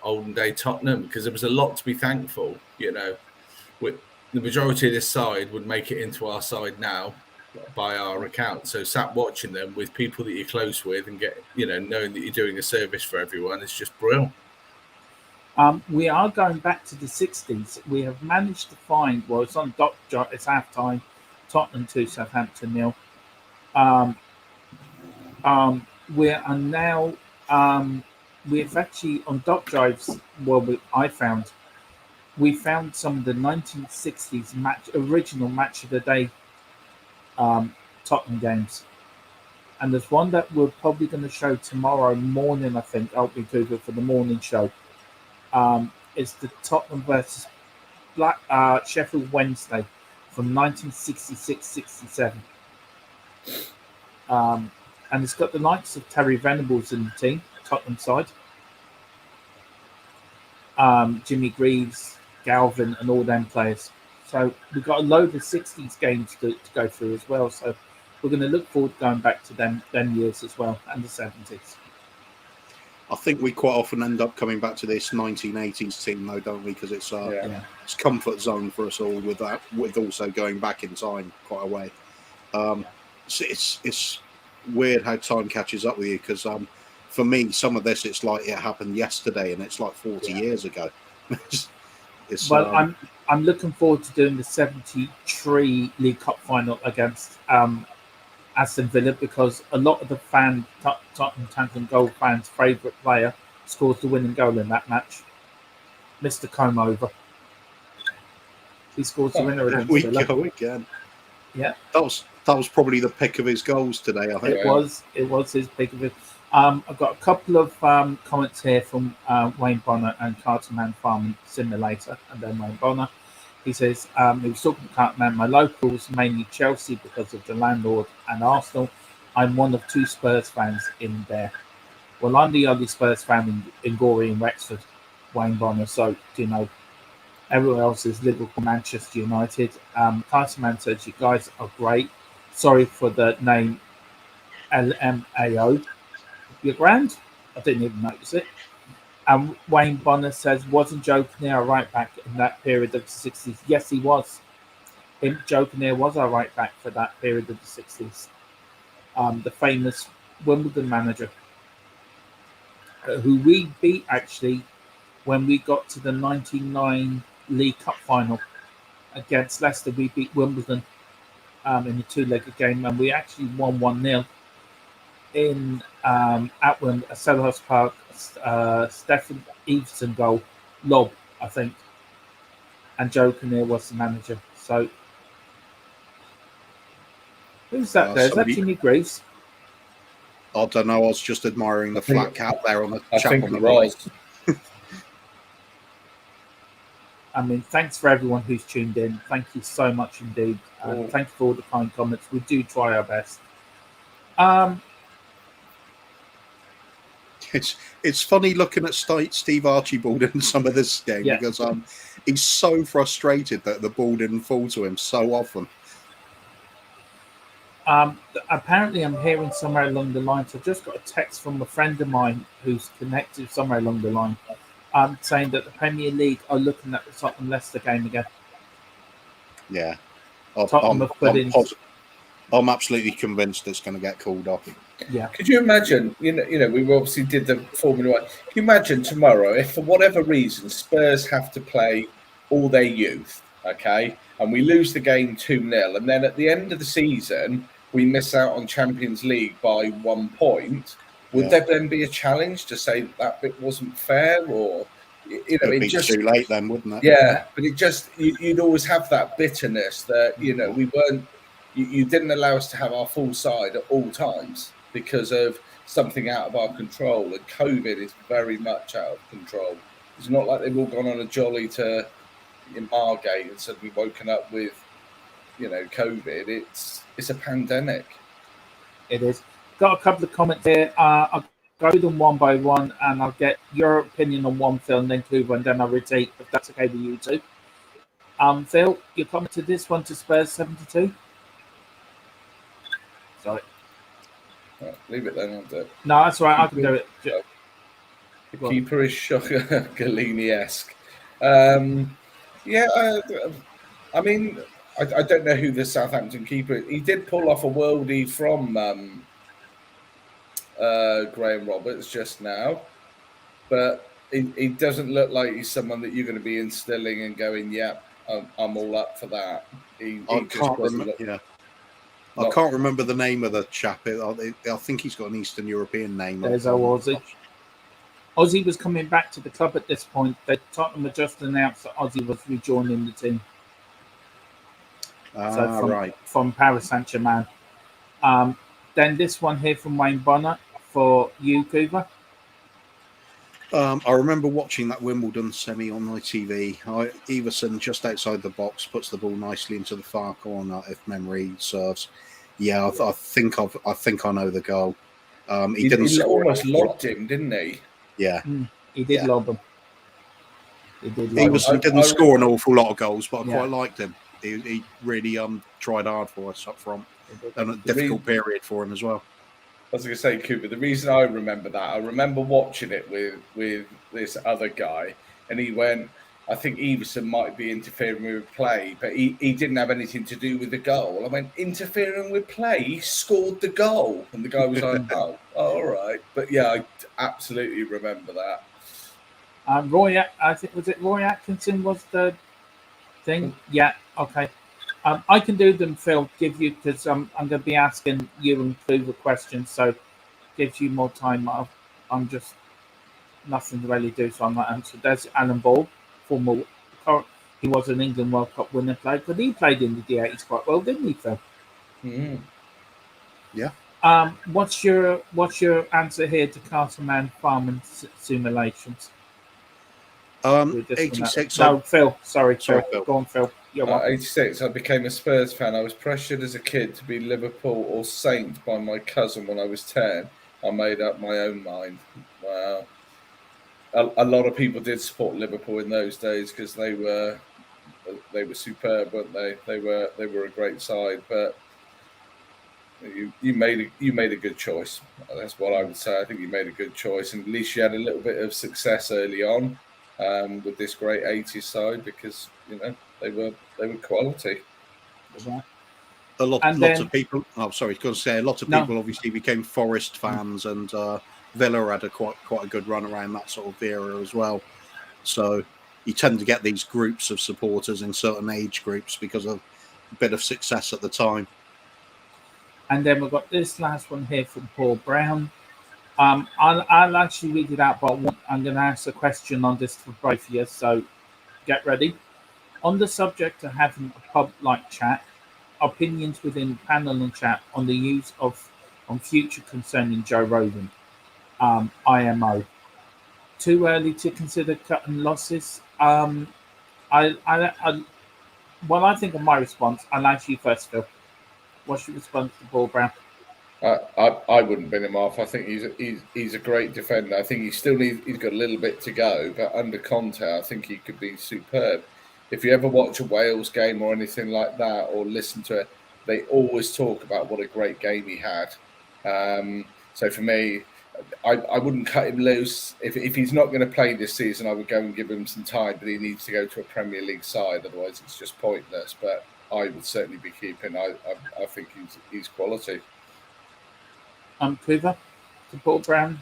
olden day Tottenham, because there was a lot to be thankful. With the majority of this side would make it into our side now by our account. So sat watching them with people that you're close with and get, knowing that you're doing a service for everyone, it's just brilliant. We are going back to the 60s. We have managed to find, it's on Dock Drive, it's half time, Tottenham 2, Southampton 0. We are now, we've actually, on Dock Drives, we found some of the 1960s original match of the day Tottenham games. And there's one that we're probably going to show tomorrow morning, I think. I'll be Google for the morning show. It's the Tottenham versus Sheffield Wednesday from 1966-67. And it's got the likes of Terry Venables in the team, Tottenham side. Jimmy Greaves, Galvin, and all them players. So we've got a load of 60s games to go through as well. So we're going to look forward to going back to them years as well, and the 70s. I think we quite often end up coming back to this 1980s team, though, don't we? Because it's it's comfort zone for us all with that, with also going back in time quite a way. It's weird how time catches up with you, because for me, some of this, it's like it happened yesterday, and it's like 40 years ago. I'm looking forward to doing the 73 League Cup final against Aston Villa, because a lot of the Tottenham Tantrum Gold fans' favourite player scores the winning goal in that match. Mr. Comeover. He scores the winner against Villa. We go again. Yeah. That was probably the pick of his goals today, I think. It was his pick of it. I've got a couple of comments here from Wayne Bonner and Carter Man Farming Simulator, and then Wayne Bonner. He says, he was talking to Carter Man, my locals, mainly Chelsea because of the landlord, and Arsenal. I'm one of 2 Spurs fans in there. Well, I'm the only Spurs fan in Gorey and Wexford, Wayne Bonner, so, everyone else is Liverpool, Manchester United. Carter Man says, you guys are great. Sorry for the name LMAO. You're grand? I didn't even notice it. And Wayne Bonner says, wasn't Joe Kinnear right back in that period of the 60s? Yes, he was. Joe Kinnear was our right back for that period of the 60s. The famous Wimbledon manager, who we beat actually when we got to the 99 League Cup final against Leicester. We beat Wimbledon in a 2-legged game, and we actually won 1-0 in at Selhurst Park. Stephen Eveson goal, lob, I think, and Joe Kinnear was the manager. So who's that there? Is that Jimmy Greaves? I don't know. I was just admiring the flat cap there on the chap on the right. I mean, thanks for everyone who's tuned in. Thank you so much indeed. Thank you for all the kind comments. We do try our best. It's funny looking at Steve Archibald in some of this game, because he's so frustrated that the ball didn't fall to him so often. Apparently, I'm hearing somewhere along the line. So I've just got a text from a friend of mine who's connected somewhere along the line, saying that the Premier League are looking at the Tottenham Leicester game again. Yeah, I'm absolutely convinced it's going to get called off. Yeah. Could you imagine? We obviously did the Formula 1. Can you imagine tomorrow if, for whatever reason, Spurs have to play all their youth, okay, and we lose the game 2-0, and then at the end of the season we miss out on Champions League by 1 point, would there then be a challenge to say that bit wasn't fair, or It'd be just too late then, wouldn't it? yeah, but it just you'd always have that bitterness that we weren't. You didn't allow us to have our full side at all times because of something out of our control, and COVID is very much out of control. It's not like they've all gone on a jolly to Margate and suddenly woken up with COVID. It's a pandemic. It is. Got a couple of comments here. I'll go through them one by one, and I'll get your opinion on one film, then Kluber, and then I'll rotate if that's okay with you two. Phil, your comment to this one to Spurs 72. Sorry. Right, leave it then. I'll do it. No, that's all right. I can do it. The keeper is shocker Galini-esque. I mean, I don't know who the Southampton keeper is. He did pull off a worldie from Graham Roberts just now, but he doesn't look like he's someone that you're going to be instilling and going, yeah, I'm all up for that. I can't remember the name of the chap. I think he's got an Eastern European name. There's Ozzy. Ozzy was coming back to the club at this point. Tottenham had just announced that Ozzy was rejoining the team. From Paris Saint-Germain. Then this one here from Wayne Bonner for you, Cooper. I remember watching that Wimbledon semi on my TV. Everson just outside the box puts the ball nicely into the far corner, if memory serves. Yeah, I think I know the goal. He didn't almost lobbed him, didn't he? Yeah, he did lob him. He didn't score an awful lot of goals, but I quite liked him. He really tried hard for us up front, and a difficult period for him as well. I was going to say, Cooper, the reason I remember that, I remember watching it with this other guy, and he went, I think Everson might be interfering with play, but he didn't have anything to do with the goal. I went, interfering with play? He scored the goal. And the guy was like, oh, all right. But yeah, I absolutely remember that. Roy Atkinson was the thing? Yeah, okay. I can do them, Phil, because I'm going to be asking you and Kluber questions, so gives you more time. I'm just nothing to really do, so I'm not answering. There's Alan Ball, he was an England World Cup winner player, but he played in the D80s quite well, didn't he, Phil? Mm. Yeah. What's your answer here to Castleman farming simulations? 86. No, Phil. Sorry, Phil. Go on, Phil. 86. I became a Spurs fan. I was pressured as a kid to be Liverpool or Saint by my cousin when I was 10. I made up my own mind. Wow. A lot of people did support Liverpool in those days because they were superb, weren't they? They were a great side, but you made a good choice. That's what I would say. I think you made a good choice, and at least you had a little bit of success early on with this great 80s side because they were quality. A lot of people. Oh, sorry, I was going to say a lot of people obviously became Forest fans, and Villa had quite a good run around that sort of era as well. So you tend to get these groups of supporters in certain age groups because of a bit of success at the time. And then we've got this last one here from Paul Brown. I'll actually read it out, but I'm going to ask a question on this for both of you, so get ready. On the subject of having a pub-like chat, opinions within panel and chat on the use on future concerning Joe Rogan, IMO. Too early to consider cutting losses. I think of my response. I'll ask you first, Phil. What's your response to Paul Brown? I wouldn't bin him off. I think he's a great defender. I think he's got a little bit to go, but under Conte, I think he could be superb. If you ever watch a Wales game or anything like that, or listen to it, they always talk about what a great game he had. So for me, I wouldn't cut him loose. If he's not going to play this season, I would go and give him some time, but he needs to go to a Premier League side, otherwise it's just pointless. But I would certainly be keeping. I think he's quality. Kluber, to Paul Brown.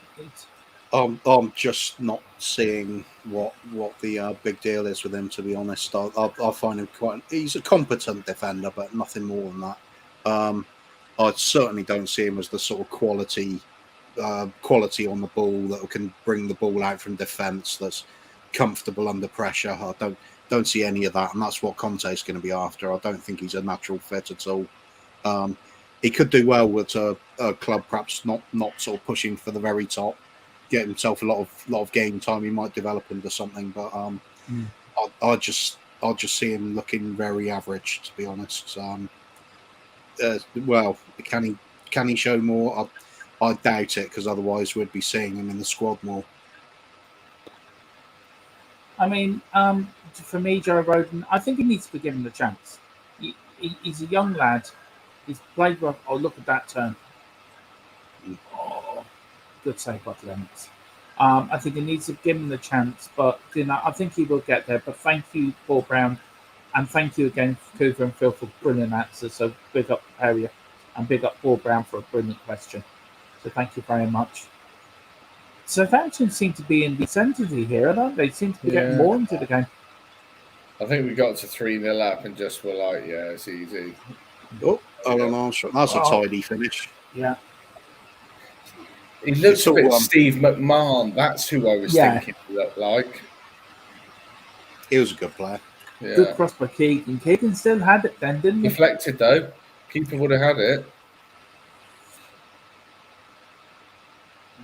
I'm just not seeing what the big deal is with him, to be honest. I find him he's a competent defender, but nothing more than that. I certainly don't see him as the sort of quality on the ball that can bring the ball out from defence, that's comfortable under pressure. I don't see any of that, and that's what Conte's going to be after. I don't think he's a natural fit at all. He could do well with a club perhaps not sort of pushing for the very top, get himself a lot of game time. He might develop into something, but I just see him looking very average, to be honest. Well, can he show more? I doubt it, because otherwise we'd be seeing him in the squad more. I mean, for me, Joe Roden, I think he needs to be given the chance. He's a young lad. He's played well. Oh, look at that turn. Oh, good save by Clements. I think he needs to give him the chance, but I think he will get there. But thank you, Paul Brown, and thank you again, Cooper and Phil, for brilliant answers. So big up Perrier and big up Paul Brown for a brilliant question. So thank you very much. Southampton seem to be in the ascendancy here, don't they? Seem to be getting more into the game. I think we got to 3-0 up and just were like, yeah, it's easy. Oh, Alan Armstrong. That's a tidy finish. Yeah. He looks a bit Steve McMahon. That's who I was thinking he looked like. He was a good player. Yeah. Good cross by Keegan. Keegan still had it then, didn't he? Deflected, though. Keeper would have had it.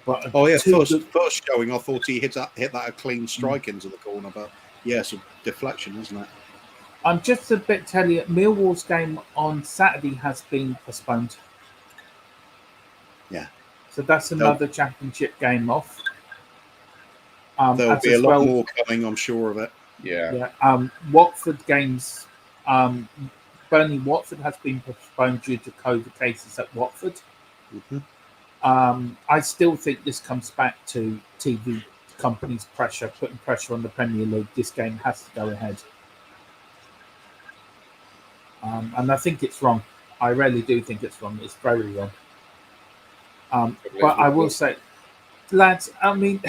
But first showing, I thought he hit that a clean strike into the corner, but it's a deflection, isn't it? I'm just a bit telling you, Millwall's game on Saturday has been postponed. Yeah. So that's another championship game off. There'll be a lot more coming, I'm sure of it. Yeah. Watford games, Burnley Watford has been postponed due to COVID cases at Watford. Mm-hmm. I still think this comes back to TV companies' pressure, putting pressure on the Premier League. This game has to go ahead. And I think it's wrong. I really do think it's wrong. It's very wrong. But I will say, lads, I mean,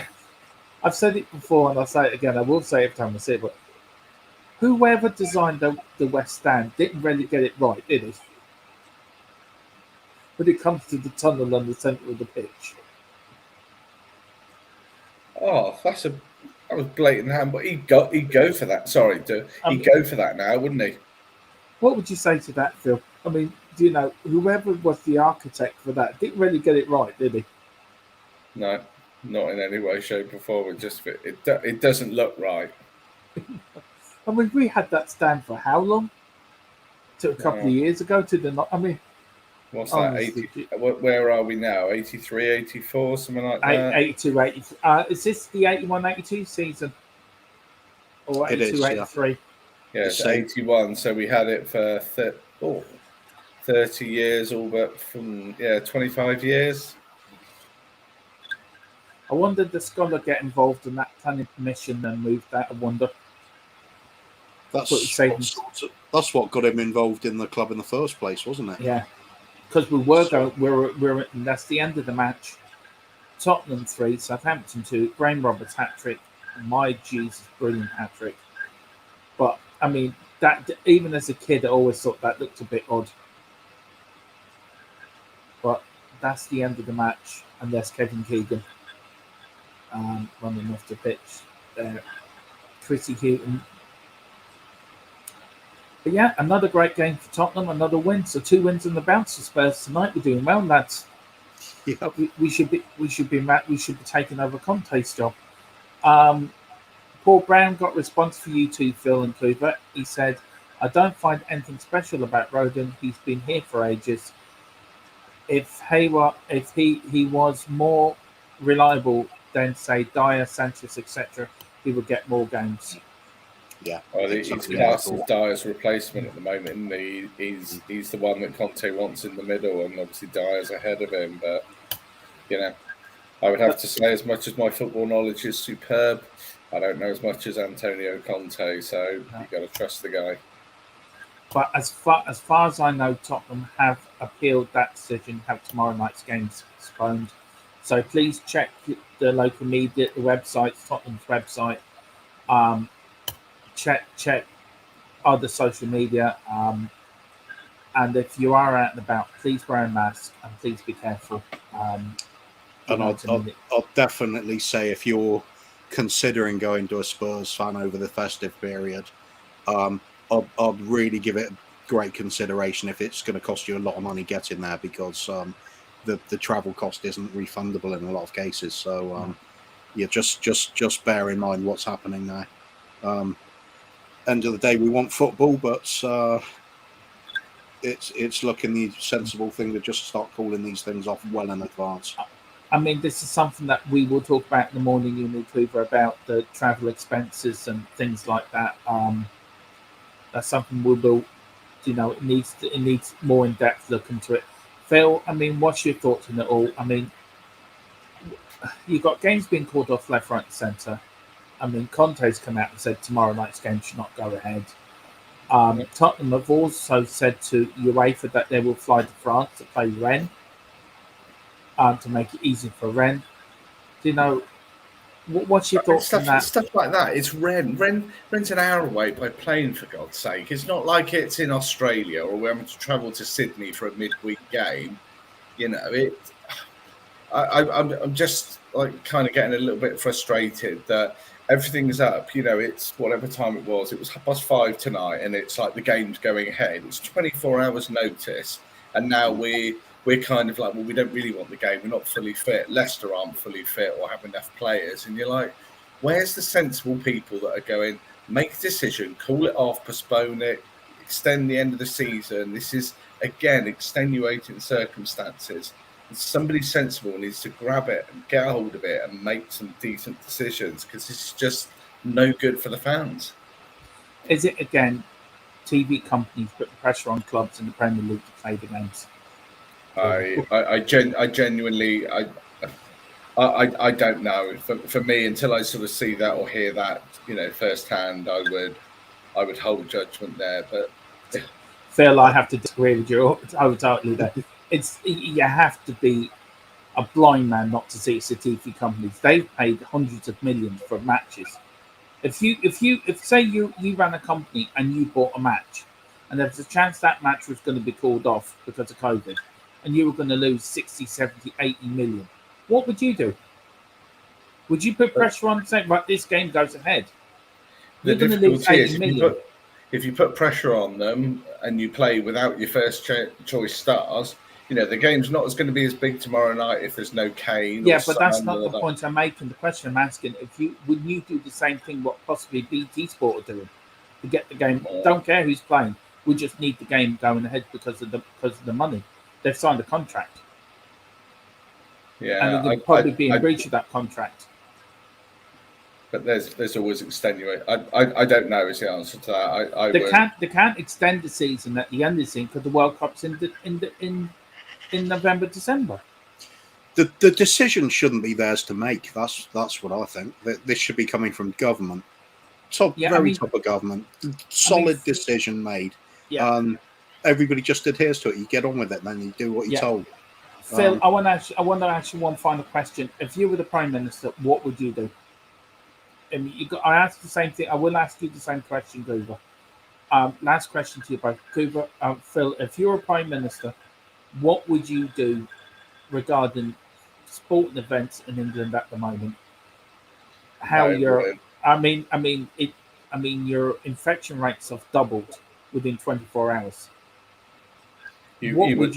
I've said it before and I'll say it again. I will say it every time I say it, but whoever designed the West Stand didn't really get it right, did he? When it comes to the tunnel and the centre of the pitch. Oh, that was blatant hand, but he'd go for that. Sorry, he'd go for that now, wouldn't he? What would you say to that, Phil? I mean, whoever was the architect for that didn't really get it right, did he? No, not in any way, shape, or form. It doesn't look right. I mean, we had that stand for how long? To a couple of years ago. What's that? Where are we now? 83, 84, something like that? 82, 83. Is this the 81, 82 season? Or 82, 83? Yeah, it's 81. So we had it for 30 years, all but from 25 years. I wonder did the scholar get involved in that planning permission and moved that? I wonder. That's what got him involved in the club in the first place, wasn't it? Yeah, because we're and that's the end of the match. Tottenham 3, Southampton 2, Graham Roberts hat-trick. My Jesus, brilliant hat-trick. But I mean, that even as a kid, I always thought that looked a bit odd. But that's the end of the match, and there's Kevin Keegan running off the pitch there. Chrissy Houghton. But yeah, another great game for Tottenham, another win. So 2 wins on the bounce for Spurs tonight. We're doing well, lads. Yeah. We should be taking over Conte's job. Paul Brown got a response for you too, Phil and Cooper. He said, I don't find anything special about Roden. He's been here for ages. If he was more reliable than, say, Dyer, Sanchez, etc., he would get more games. Yeah. Well, he's classed as Dyer's replacement at the moment, isn't he? He's the one that Conte wants in the middle, and obviously Dyer's ahead of him. But, I would have to say, as much as my football knowledge is superb, I don't know as much as Antonio Conte, so you've got to trust the guy. But as far as I know, Tottenham have appealed that decision, have tomorrow night's games postponed. So please check the local media, the website, Tottenham's website. Check other social media, And if you are out and about, please wear a mask and please be careful. And I'll definitely say, if you're considering going to a Spurs fan over the festive period, I'd really give it great consideration if it's going to cost you a lot of money getting there, because the travel cost isn't refundable in a lot of cases. So yeah, just bear in mind what's happening there. End of the day, we want football, but it's looking the sensible thing to just start calling these things off well in advance. I mean, this is something that we will talk about in the morning, you and Hoover, about the travel expenses and things like that. That's something we will, it needs more in-depth look into it. Phil, I mean, what's your thoughts on it all? I mean, you've got games being called off left, right, and centre. I mean, Conte's come out and said tomorrow night's game should not go ahead. Tottenham have also said to UEFA that they will fly to France to play Rennes, to make it easy for Rennes. What's your thoughts on that? Stuff like that. It's Rennes. Rennes an hour away by plane, for God's sake. It's not like it's in Australia or we're having to travel to Sydney for a midweek game. I'm just like kind of getting a little bit frustrated that everything's up. It's whatever time it was 5:30 tonight, and it's like the game's going ahead. It's 24 hours notice, and now we're kind of like, well, we don't really want the game. We're not fully fit. Leicester aren't fully fit or have enough players, and you're like, where's the sensible people that are going, make a decision, call it off, postpone it, extend the end of the season? This is again extenuating circumstances. Somebody sensible needs to grab it and get a hold of it and make some decent decisions, because it's just no good for the fans. Is it, again, TV companies put pressure on clubs in the Premier League to play the games? I genuinely, I don't know. For me, until I sort of see that or hear that, firsthand, I would hold judgment there. But Phil, I have to disagree with you. I would totally there. You have to be a blind man not to see it's the TV companies. They've paid hundreds of millions for matches. If say you ran a company and you bought a match, and there was a chance that match was going to be called off because of COVID, and you were going to lose 60, 70, 80 million, what would you do? Would you put pressure on saying, right, this game goes ahead? You're going to lose 80 million. If you put pressure on them and you play without your first choice stars, the game's not going to be as big tomorrow night if there's no Kane. Yeah, but that's not the point I'm making. The question I'm asking, would you do the same thing what possibly BT Sport are doing to get the game? Don't care who's playing. We just need the game going ahead because of the money. They've signed a contract. Yeah, and they'd probably be in breach of that contract. But there's always extenuate. I don't know is the answer to that. They can't extend the season at the end of the season because the World Cup's in November, December. The decision shouldn't be theirs to make. That's what I think. This should be coming from government, top of government. Solid decision made. Yeah. Everybody just adheres to it. You get on with it, then you do what you're told. Phil, I want to ask you one final question. If you were the Prime Minister, what would you do? I asked the same thing. I will ask you the same question, Goover. Last question to you both. Goover, Phil, if you're a Prime Minister, what would you do regarding sporting events in England at the moment? Your infection rates have doubled within 24 hours. You would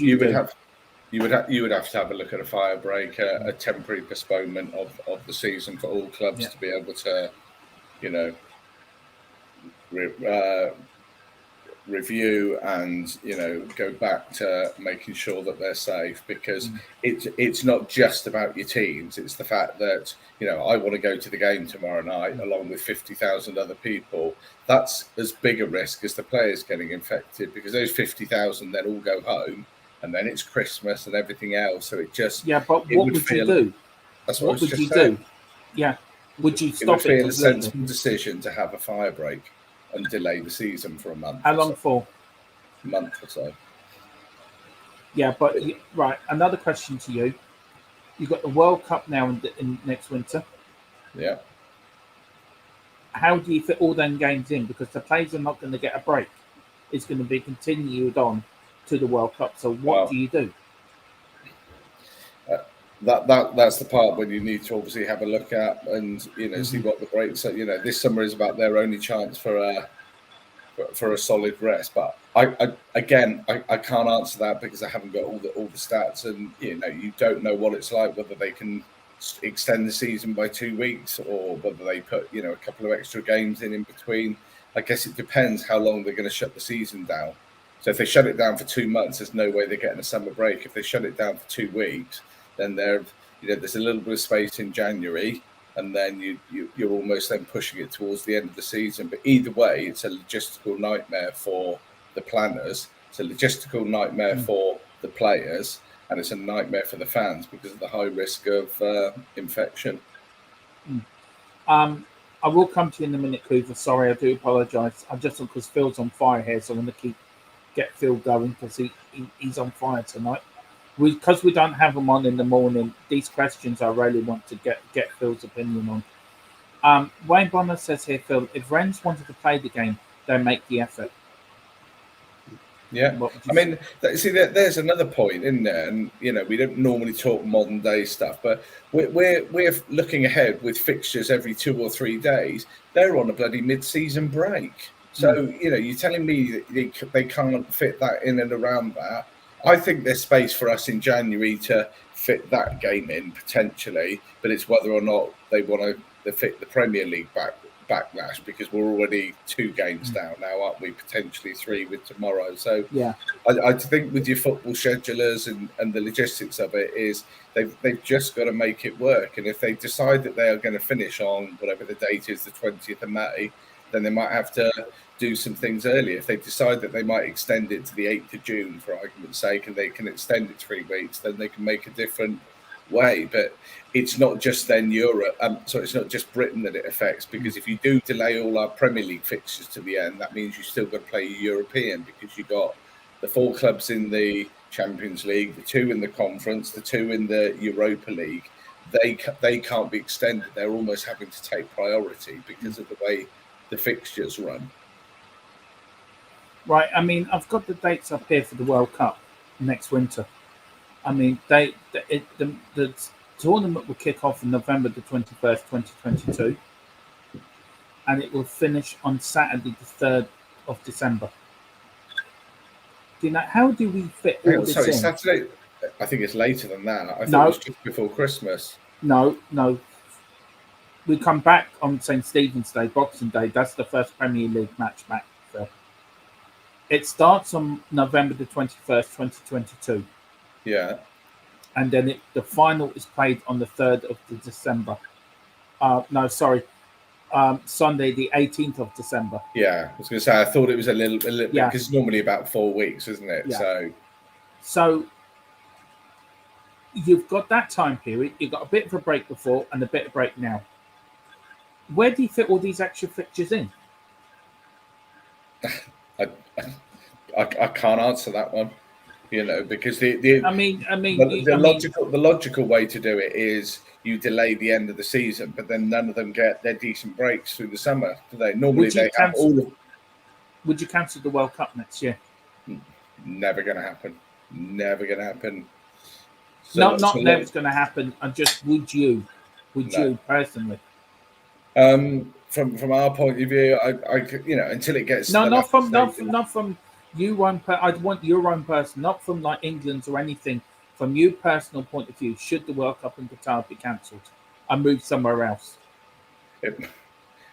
have to have a look at a fire break, a temporary postponement of the season for all clubs to be able to, review and go back to making sure that they're safe, because it's not just about your teams. It's the fact that I want to go to the game tomorrow night along with 50,000 other people. That's as big a risk as the players getting infected, because those 50,000 then all go home. And then it's Christmas and everything else. So it just... Yeah, but what would you do? That's what would you do? Yeah. Would you stop it? It would feel a sensible decision to have a fire break and delay the season for a month. How long for? A month or so. Yeah, but... Right, another question to you. You've got the World Cup now in next winter. Yeah. How do you fit all them games in? Because the players are not going to get a break. It's going to be continued on to the World Cup. So what do you do? That's the part when you need to obviously have a look at and see what the breaks are. This summer is about their only chance for a solid rest. But I can't answer that because I haven't got all the stats, and you don't know what it's like, whether they can extend the season by 2 weeks or whether they put a couple of extra games in between. I guess it depends how long they're going to shut the season down. So if they shut it down for 2 months, there's no way they're getting a summer break. If they shut it down for 2 weeks, then there's a little bit of space in January, and then you're almost then pushing it towards the end of the season. But either way, it's a logistical nightmare for the planners. It's a logistical nightmare for the players, and it's a nightmare for the fans because of the high risk of infection. I will come to you in a minute, Coover. Sorry, I do apologise. I just because Phil's on fire here, so I want to get Phil going because he's on fire tonight. Because we don't have him on in the morning, these questions I really want to get Phil's opinion on. Wayne Bonner says here, Phil, if Rennes wanted to play the game, they make the effort. Yeah, I mean, there's another point in there, and we don't normally talk modern day stuff, but we're looking ahead with fixtures every 2 or 3 days. They're on a bloody mid-season break, so you're telling me that they can't fit that in and around that. I think there's space for us in January to fit that game in potentially, but it's whether or not they want to fit the Premier League backlash, because we're already 2 games down now, aren't we? Potentially 3 with tomorrow. So yeah, I think with your football schedulers and the logistics of it is they've just got to make it work. And if they decide that they are going to finish on whatever the date is, the 20th of May, then they might have to do some things earlier. If they decide that they might extend it to the 8th of June, for argument's sake, and they can extend it 3 weeks, then they can make a different way. But it's not just then Europe, so it's not just Britain that it affects, because if you do delay all our Premier League fixtures to the end, that means you still got to play European, because you got the 4 clubs in the Champions League, the 2 in the Conference, the 2 in the Europa League. They can't be extended. They're almost having to take priority because of the way the fixtures run. Right. I mean, I've got the dates up here for the World Cup next winter. I mean, the tournament will kick off on November the 21st, 2022, and it will finish on Saturday the 3rd of December. How do we fit all this in? Saturday. I think it's later than that. I thought it was just before Christmas. No. We come back on St. Stephen's Day, Boxing Day. That's the first Premier League match back. So it starts on November the 21st, 2022. Yeah. And then the final is played on the 3rd of December. Sunday, the 18th of December. Yeah, I was going to say, I thought it was a little bit, because it's normally about 4 weeks, isn't it? Yeah. So you've got that time period. You've got a bit of a break before and a bit of break now. Where do you fit all these extra fixtures in? I can't answer that one, because the logical way to do it is you delay the end of the season, but then none of them get their decent breaks through the summer, do they? Normally they have all of. Would you cancel the World Cup next year? Never going to happen. Never going to happen. So, not never going to happen. And just would you personally? From our point of view, I until it gets not from you one. I want your own person, not from like England's or anything. From your personal point of view, should the World Cup in Qatar be cancelled and moved somewhere else?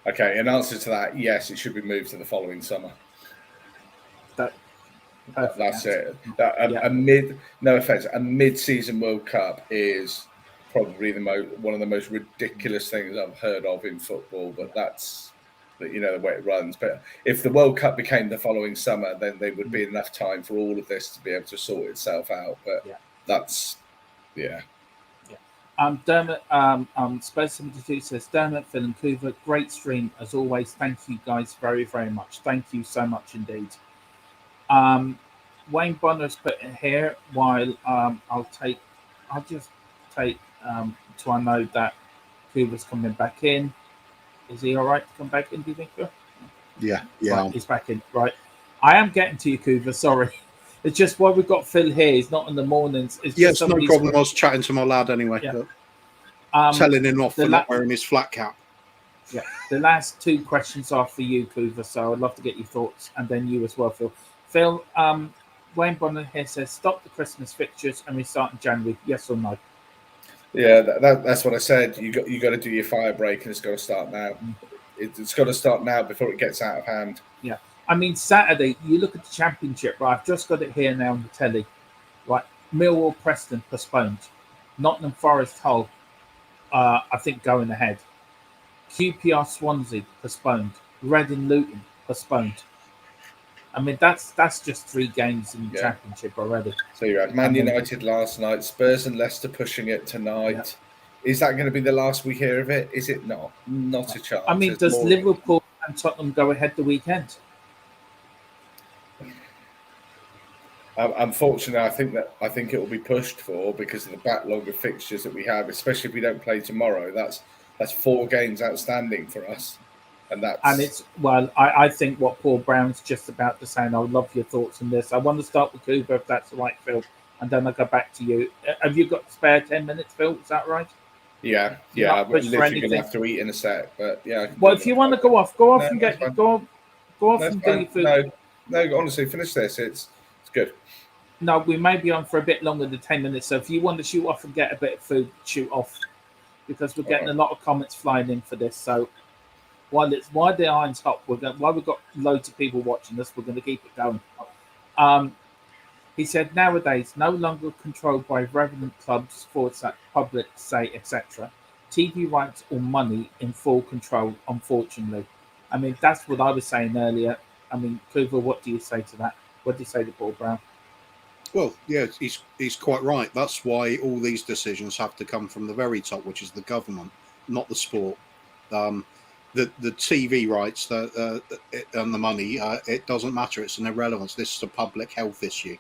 Okay, in answer to that, yes, it should be moved to the following summer. That's it. A mid-season World Cup is probably one of the most ridiculous things I've heard of in football, but that's the way it runs. But if the World Cup became the following summer, then there would be enough time for all of this to be able to sort itself out. But Dermot, Spurs 72 says, Dermot, Phil and Coover, great stream as always. Thank you guys very, very much. Thank you so much indeed. Wayne Bonner's put in here while I'll just take till I know that Coover's coming back in. Is he all right to come back in, do you think, Phil? Yeah. Right, he's back in. Right. I am getting to you, Coover. Sorry. It's just why we've got Phil here. He's not in the mornings. It's Yes, just no somebody's- problem. I was chatting to my lad anyway, Yeah. but telling him off the for la- not wearing his flat cap. Yeah, the last two questions are for you, Coover. So I'd love to get your thoughts, and then you as well, Phil. Phil, Wayne Bonner here says, "Stop the Christmas fixtures and restart in January." Yes or no? Yeah, that's what I said. You got to do your fire break, and it's got to start now. It's got to start now before it gets out of hand. Yeah, I mean Saturday. You look at the Championship, right? I've just got it here now on the telly. Right, Millwall, Preston postponed. Nottingham Forest, Hull. I think going ahead. QPR, Swansea postponed. Reading, Luton postponed. I mean that's just 3 games in the Championship already. So you had Man United last night, Spurs and Leicester pushing it tonight. Yeah. Is that going to be the last we hear of it? Is it not? Not a chance. I mean, does Liverpool and Tottenham go ahead the weekend? Unfortunately, I think it will be pushed for because of the backlog of fixtures that we have, especially if we don't play tomorrow. That's 4 games outstanding for us. And it's I think what Paul Brown's just about to say, and I would love your thoughts on this. I want to start with Cooper, if that's the right, Phil, and then I'll go back to you. Have you got spare 10 minutes, Phil? Is that right? Yeah. I'm literally going to have to eat in a sec, but yeah. Well, if you want to go off and get go off and do your food. No, honestly, finish this. It's good. No, we may be on for a bit longer than 10 minutes, so if you want to shoot off and get a bit of food, shoot off, because we're getting a lot of comments flying in for this. So while the iron's hot, while we've got loads of people watching us, we're going to keep it going. He said, nowadays, no longer controlled by revenant clubs, public, say, etc. TV rights or money in full control, unfortunately. I mean, that's what I was saying earlier. I mean, Coover, what do you say to that? What do you say to Paul Brown? Well, yeah, he's quite right. That's why all these decisions have to come from the very top, which is the government, not the sport. The TV rights and the money, it doesn't matter. It's an irrelevance. This is a public health issue.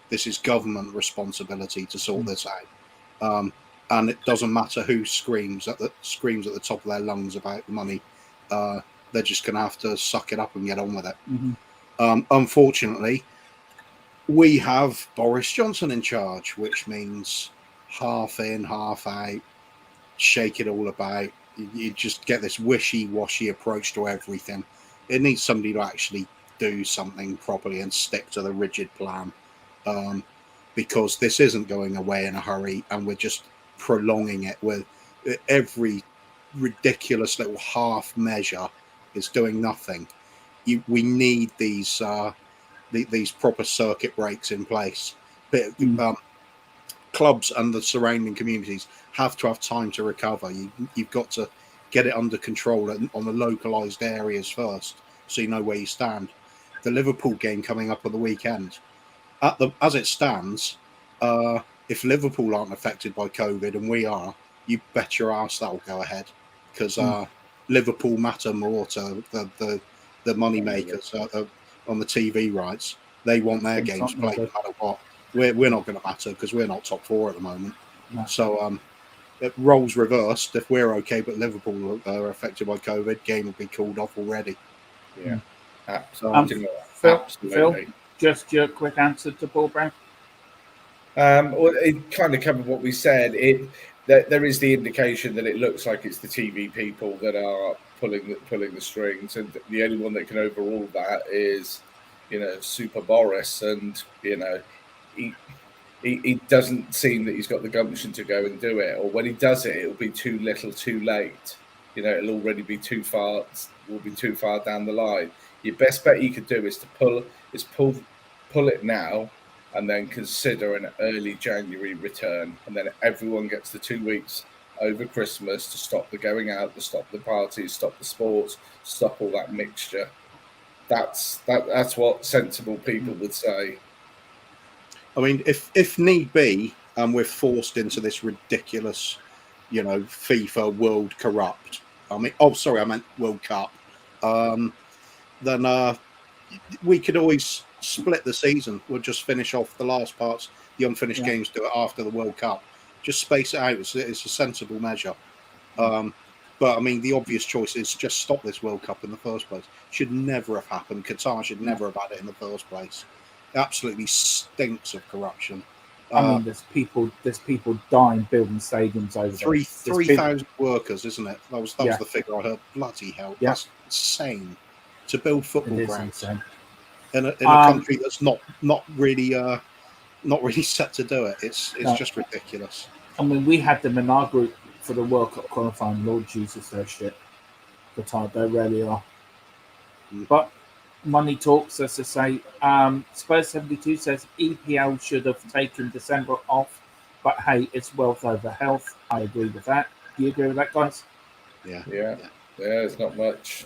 This is government responsibility to sort this out. And it doesn't matter who screams at the top of their lungs about the money. They're just going to have to suck it up and get on with it. Mm-hmm. Unfortunately, we have Boris Johnson in charge, which means half in, half out, shake it all about. You just get this wishy-washy approach to everything. It needs somebody to actually do something properly and stick to the rigid plan, because this isn't going away in a hurry, and we're just prolonging it with every ridiculous little half measure is doing nothing. We need these proper circuit breaks in place. Clubs and the surrounding communities have to have time to recover. You've got to get it under control on the localised areas first, so you know where you stand. The Liverpool game coming up on the weekend, as it stands, if Liverpool aren't affected by COVID and we are, you bet your ass that will go ahead, because Liverpool matter more to the money makers on the TV rights. They want their games played no matter what. We're not going to matter because we're not top 4 at the moment. No. So roles reversed. If we're okay, but Liverpool are affected by COVID, game will be called off already. Yeah, absolutely. Phil, just your quick answer to Paul Brown. Well, it kind of covered what we said. There is the indication that it looks like it's the TV people that are pulling the strings, and the only one that can overrule that is, Super Boris, and he doesn't seem that he's got the gumption to go and do it, or when he does it, it'll be too little, too late. It'll already be too far. Will be too far down the line. Your best bet you could do is to pull it now, and then consider an early January return, and then everyone gets the 2 weeks over Christmas to stop the going out, to stop the parties, stop the sports, stop all that mixture. That's what sensible people would say. I mean, if need be, and we're forced into this ridiculous, FIFA World Corrupt. I meant World Cup. Then we could always split the season. We'll just finish off the last parts, the unfinished games, do it after the World Cup. Just space it out. It's a sensible measure. But I mean, the obvious choice is just stop this World Cup in the first place. Should never have happened. Qatar should never have had it in the first place. It absolutely stinks of corruption. I mean, there's people dying building stadiums over there. 3,000 workers, isn't it? That was Yeah. the figure I heard. Bloody hell, Yeah. that's insane to build football It is grounds insane. in a country that's not really set to do it. It's No. just ridiculous. I mean, we had them in our group for the World Cup qualifying. Lord Jesus, their shit. The time they really are. But money talks, as I say. Spurs 72 says EPL should have taken December off, but hey, it's wealth over health. I agree with that. Do you agree with that, guys? Yeah. It's not much.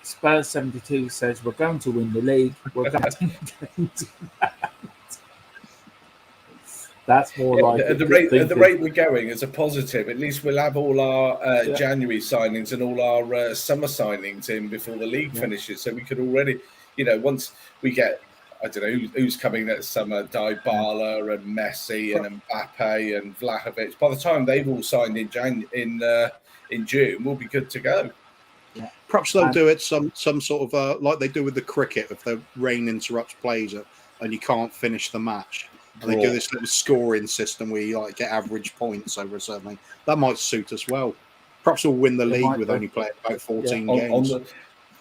Spurs 72 says we're going to win the league. We're going to That's more like at the rate we're going as a positive. At least we'll have all our January signings and all our summer signings in before the league finishes. So we could already, once we get, I don't know who's coming next summer, Dybala and Messi and Mbappe and Vlahovic. By the time they've all signed in June, we'll be good to go. Yeah. Perhaps they'll do it some sort of like they do with the cricket if the rain interrupts plays and you can't finish the match. And they do this little scoring system where you get average points over a certain thing. That might suit us well. Perhaps we'll win the league with only playing about 14 games. On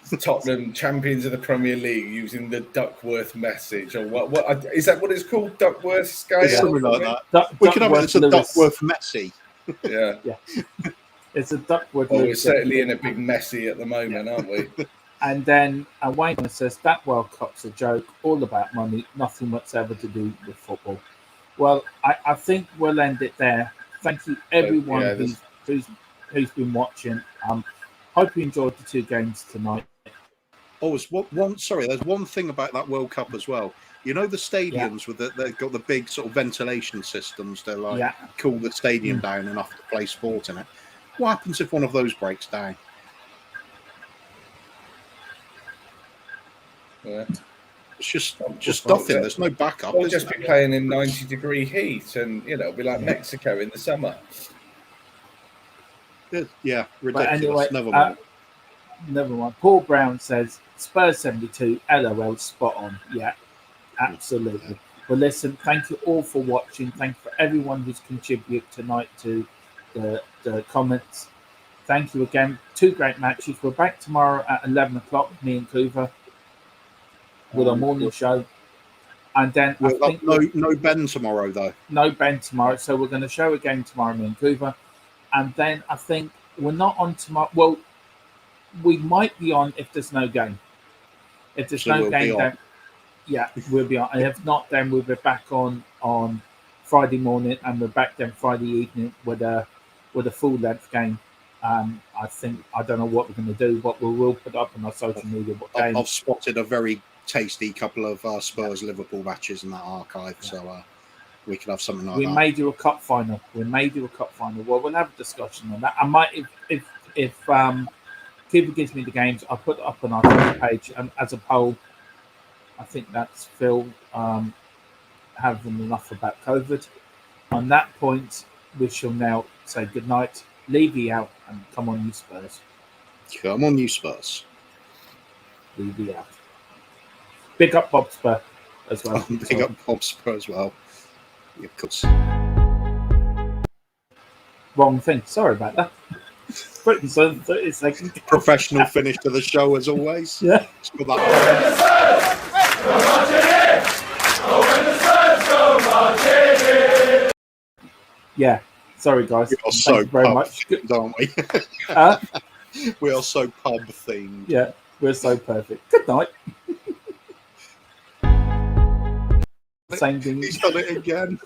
the Tottenham champions of the Premier League using the Duckworth message, or what is that? What it's called? Duckworth scale, something like that. We could have it as a Duckworth Messi. Yeah. It's a Duckworth. Well, we're certainly in a big Messi at the moment, aren't we? And then Wayne says that World Cup's a joke, all about money, nothing whatsoever to do with football. Well, I think we'll end it there. Thank you, everyone who's been watching. Hope you enjoyed the 2 games tonight. Oh, there's one thing about that World Cup as well. The stadiums with they've got the big sort of ventilation systems to cool the stadium down enough to play sport in it. What happens if one of those breaks down? Yeah. It's just nothing. There's no backup. We'll just be playing in 90-degree heat, and it'll be like Mexico in the summer. Yeah, ridiculous. Anyway, never mind. Paul Brown says Spurs 72. LOL, spot on. Yeah, absolutely. Yeah. Well, listen. Thank you all for watching. Thank you for everyone who's contributed tonight to the comments. Thank you again. 2 great matches. We're back tomorrow at 11 o'clock. Me and Coover. With a morning show, and then I think no Ben tomorrow though. No Ben tomorrow, so we're going to show again tomorrow in Vancouver, and then I think we're not on tomorrow. Well, we might be on if there's no game. If there's no game, then we'll be on. And if not, then we'll be back on Friday morning, and we're back then Friday evening with a full length game. I don't know what we're going to do, but we will put up on our social media. I've spotted a very tasty couple of Spurs Liverpool matches in that archive, so we could have something like that. We may do a cup final. Well, we'll have a discussion on that. I might, if Kiva gives me the games, I'll put it up on our Twitter page and as a poll. I think that's Phil having enough about COVID. On that point, we shall now say good night. Levy out and come on, you Spurs. Come on, you Spurs. Levy out. Big up Bob Spur as well. Big up Bob Spur as well. Yeah, of course. Wrong thing. Sorry about that. 30 seconds. Professional finish to the show as always. Yeah. Yeah. Sorry, guys. We are so very much, aren't we? We are so pub themed. Yeah, we're so perfect. Good night. Same thing. He's done it again.